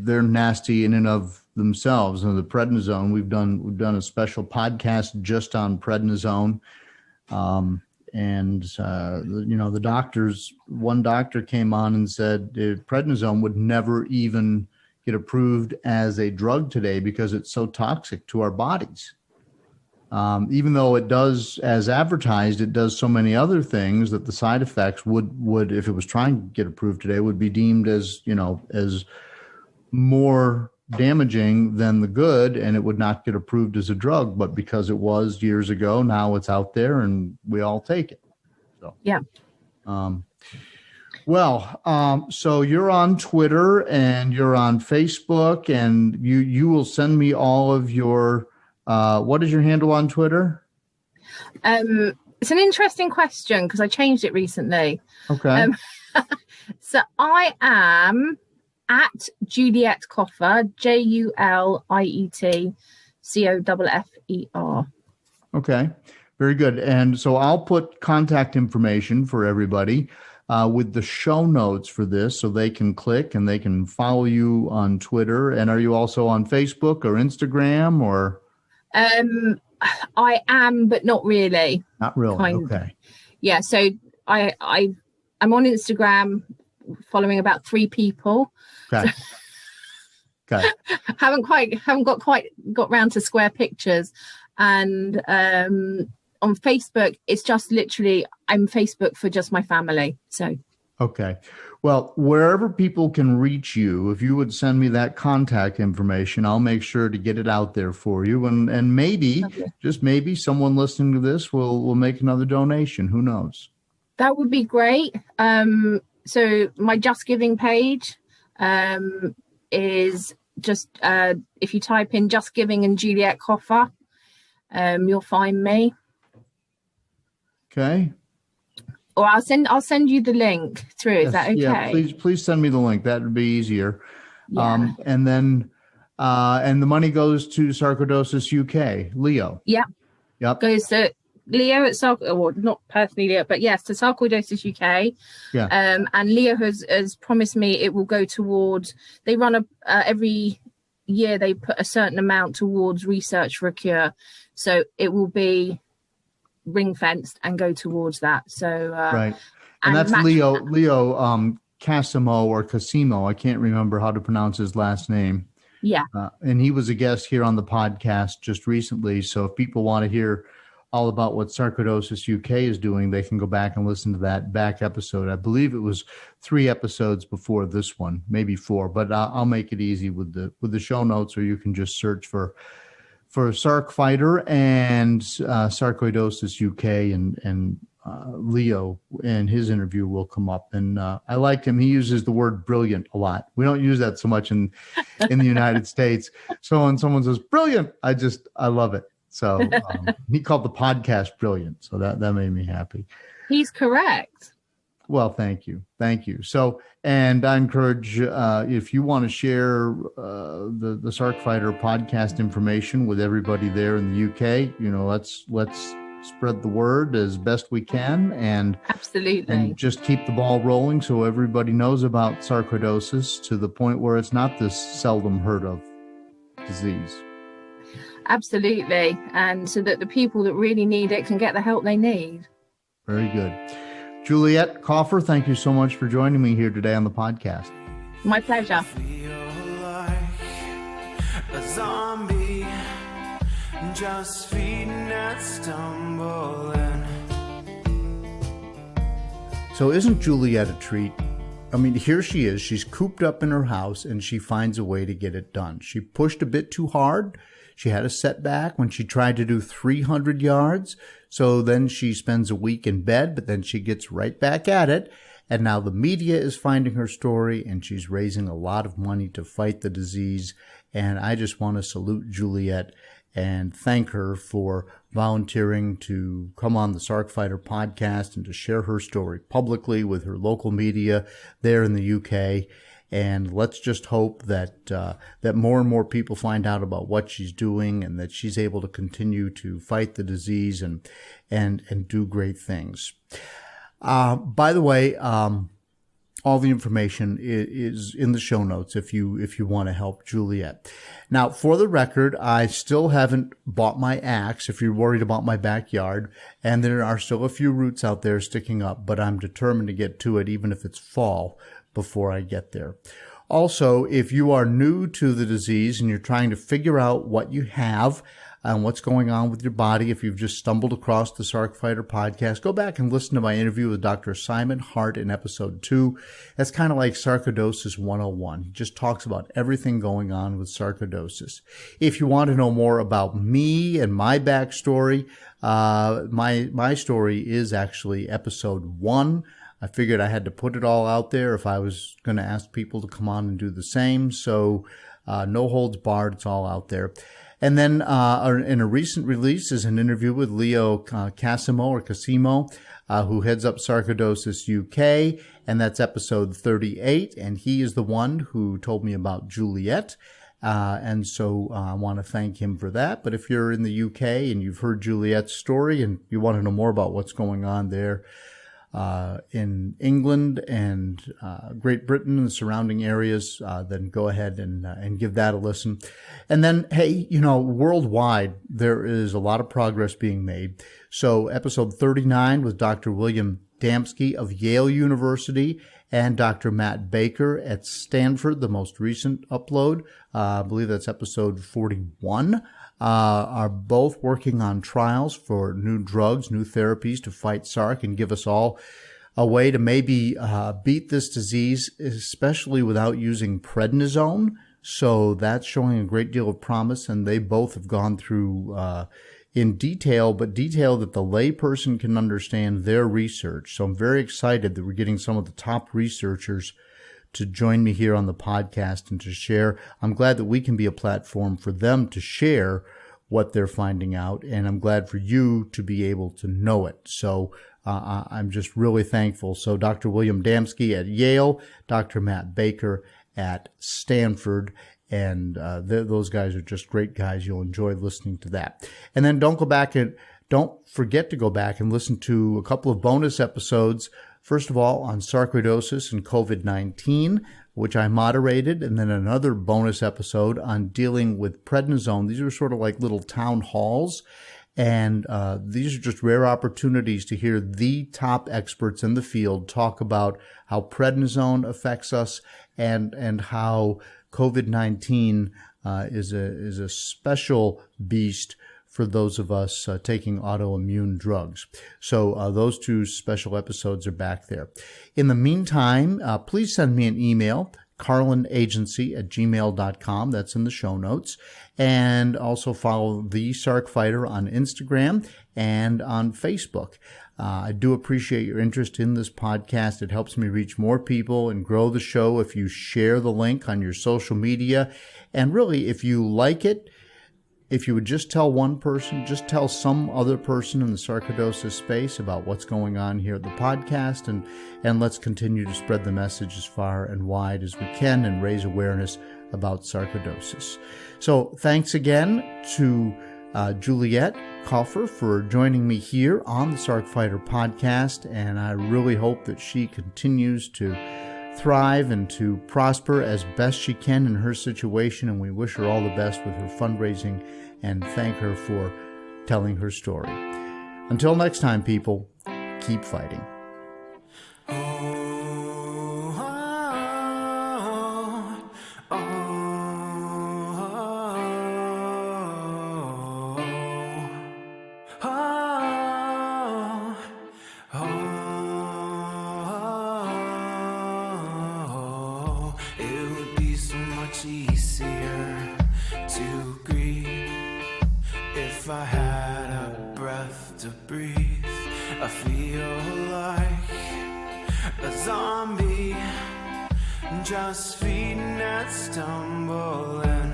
they're nasty in and of themselves. And the prednisone, we've done a special podcast just on prednisone. The doctors, one doctor came on and said prednisone would never even get approved as a drug today because it's so toxic to our bodies. Even though it does, as advertised, it does so many other things that the side effects would, if it was trying to get approved today, would be deemed as more damaging than the good, and it would not get approved as a drug. But because it was years ago, now it's out there and we all take it. So, yeah. So you're on Twitter and you're on Facebook, and you will send me all of your, what is your handle on Twitter? It's an interesting question because I changed it recently. Okay. So I am at Juliet Coffer, Juliet Coffer. Okay, very good. And so I'll put contact information for everybody with the show notes for this, so they can click and they can follow you on Twitter. And are you also on Facebook or Instagram or? I am, but not really. Not really. Okay. Yeah. So I'm on Instagram, following about 3 people. Okay. Okay. haven't got round to square pictures. And on Facebook, it's just literally, I'm Facebook for just my family. So. Okay. Well, wherever people can reach you, if you would send me that contact information, I'll make sure to get it out there for you. And maybe, just maybe, someone listening to this will make another donation. Who knows? That would be great. So my Just Giving page is just, if you type in Just Giving and Juliet Coffer, you'll find me. Okay. Or I'll send you the link through. Yes, is that okay? Yeah, please send me the link. That would be easier. Yeah. And then and the money goes to Sarcoidosis UK, Leo. Yep. Goes to Leo at or not personally Leo, but yes, to Sarcoidosis UK. Yeah. And Leo has promised me it will go towards. They run every year they put a certain amount towards research for a cure, so it will be ring-fenced and go towards that. So right, and that's Leo Casimo or Casimo. I can't remember how to pronounce his last name. Yeah, and he was a guest here on the podcast just recently. So if people want to hear all about what Sarcoidosis UK is doing, they can go back and listen to that back episode. I believe it was 3 episodes before this one, maybe 4. But I'll make it easy with the show notes, or you can just search for Sarc Fighter and Sarcoidosis UK and Leo, and his interview will come up. And I liked him. He uses the word brilliant a lot. We don't use that so much in the United States. So when someone says brilliant, I love it. So he called the podcast brilliant. So that made me happy. He's correct. Well, thank you. So, and I encourage, if you want to share the Sarc Fighter podcast information with everybody there in the UK, let's spread the word as best we can, and absolutely, and just keep the ball rolling so everybody knows about sarcoidosis to the point where it's not this seldom heard of disease. Absolutely, and so that the people that really need it can get the help they need. Very good. Juliet Coffer, thank you so much for joining me here today on the podcast. My pleasure. Feel like a zombie, just feeding and stumbling. So isn't Juliet a treat? I mean, here she is. She's cooped up in her house, and she finds a way to get it done. She pushed a bit too hard. She had a setback when she tried to do 300 yards. So then she spends a week in bed, but then she gets right back at it. And now the media is finding her story, and she's raising a lot of money to fight the disease. And I just want to salute Juliet and thank her for volunteering to come on the Sarc Fighter podcast and to share her story publicly with her local media there in the UK. And let's just hope that that more and more people find out about what she's doing, and that she's able to continue to fight the disease and do great things. By the way, all the information is in the show notes if you want to help Juliet. Now, for the record, I still haven't bought my axe if you're worried about my backyard, and there are still a few roots out there sticking up, but I'm determined to get to it even if it's fall before I get there. Also, if you are new to the disease and you're trying to figure out what you have and what's going on with your body, if you've just stumbled across the Sarc Fighter podcast, go back and listen to my interview with Dr. Simon Hart in episode 2. That's kind of like Sarcoidosis 101. He just talks about everything going on with sarcoidosis. If you want to know more about me and my backstory, my story is actually episode 1. I figured I had to put it all out there if I was going to ask people to come on and do the same. So no holds barred. It's all out there. And then in a recent release is an interview with Leo Casimo, who heads up Sarcoidosis UK. And that's episode 38. And he is the one who told me about Juliet. And so I want to thank him for that. But if you're in the UK and you've heard Juliet's story and you want to know more about what's going on there in England and Great Britain and the surrounding areas, then go ahead and give that a listen. And then, hey, worldwide, there is a lot of progress being made. So episode 39 with Dr. William Damsky of Yale University and Dr. Matt Baker at Stanford, the most recent upload, I believe that's episode 41, are both working on trials for new drugs, new therapies to fight Sarc and give us all a way to maybe beat this disease, especially without using prednisone. So that's showing a great deal of promise, and they both have gone through in detail, but detail that the layperson can understand their research. So I'm very excited that we're getting some of the top researchers to join me here on the podcast and to share. I'm glad that we can be a platform for them to share what they're finding out, and I'm glad for you to be able to know it. So I'm just really thankful. So Dr. William Damsky at Yale, Dr. Matt Baker at Stanford, and those guys are just great guys. You'll enjoy listening to that. And then don't forget to go back and listen to a couple of bonus episodes. First of all, on sarcoidosis and COVID-19, which I moderated, and then another bonus episode on dealing with prednisone. These are sort of like little town halls, and these are just rare opportunities to hear the top experts in the field talk about how prednisone affects us and how COVID-19 is a special beast for those of us taking autoimmune drugs. So those two special episodes are back there. In the meantime, please send me an email, carlinagency@gmail.com. That's in the show notes. And also follow the Sarc Fighter on Instagram and on Facebook. I do appreciate your interest in this podcast. It helps me reach more people and grow the show if you share the link on your social media. And really, if you like it, if you would just tell one person, just tell some other person in the sarcoidosis space about what's going on here at the podcast, and let's continue to spread the message as far and wide as we can and raise awareness about sarcoidosis. So thanks again to Juliet Coffer for joining me here on the Sarc Fighter Podcast, and I really hope that she continues to thrive and to prosper as best she can in her situation, and we wish her all the best with her fundraising and thank her for telling her story. Until next time, people, keep fighting. Easier to grieve if I had a breath to breathe. I feel like a zombie, just feeding and stumbling.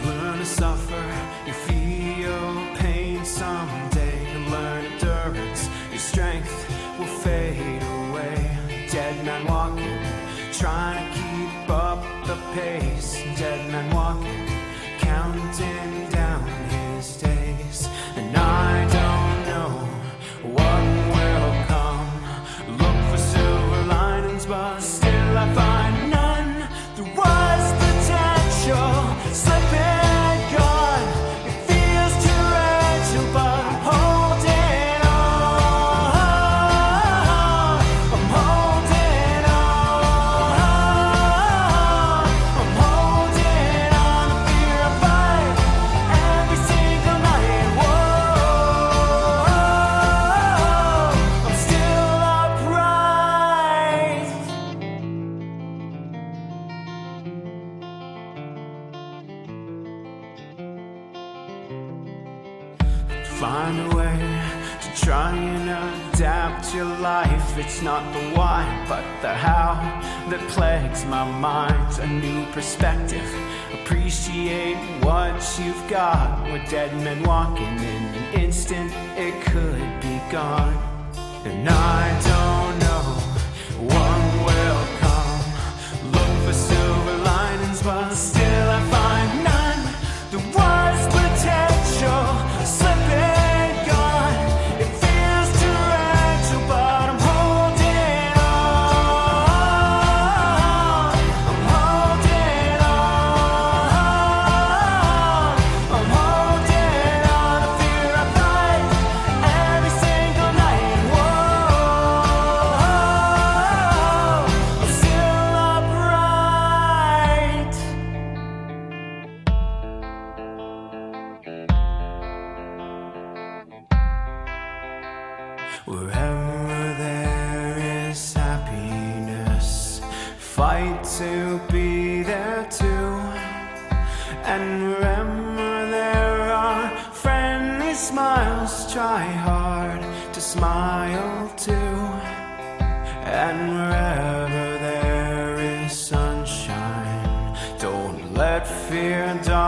Learn to suffer, you feel pain someday. Learn endurance, your strength will fade away. Dead man walking, trying to keep up the pace. Dead man walking, counting down his days. And I don't know what will come. Look for silver linings, but still I find none. There was potential, slipping gone. It feels too wretched, but find a way to try and adapt your life. It's not the why, but the how that plagues my mind. A new perspective, appreciate what you've got. We're dead men walking in an instant it could be gone. And I don't know what will come. Look for silver linings, but still I find none. The was potential slipping gone. It feels torrential, but I'm holding on. I'm holding on. I'm holding on. The fear I fight every single night. Whoa, I'm still upright. Wherever there is happiness, fight to be there too. And wherever there are friendly smiles, try hard to smile too. And wherever there is sunshine, don't let fear die.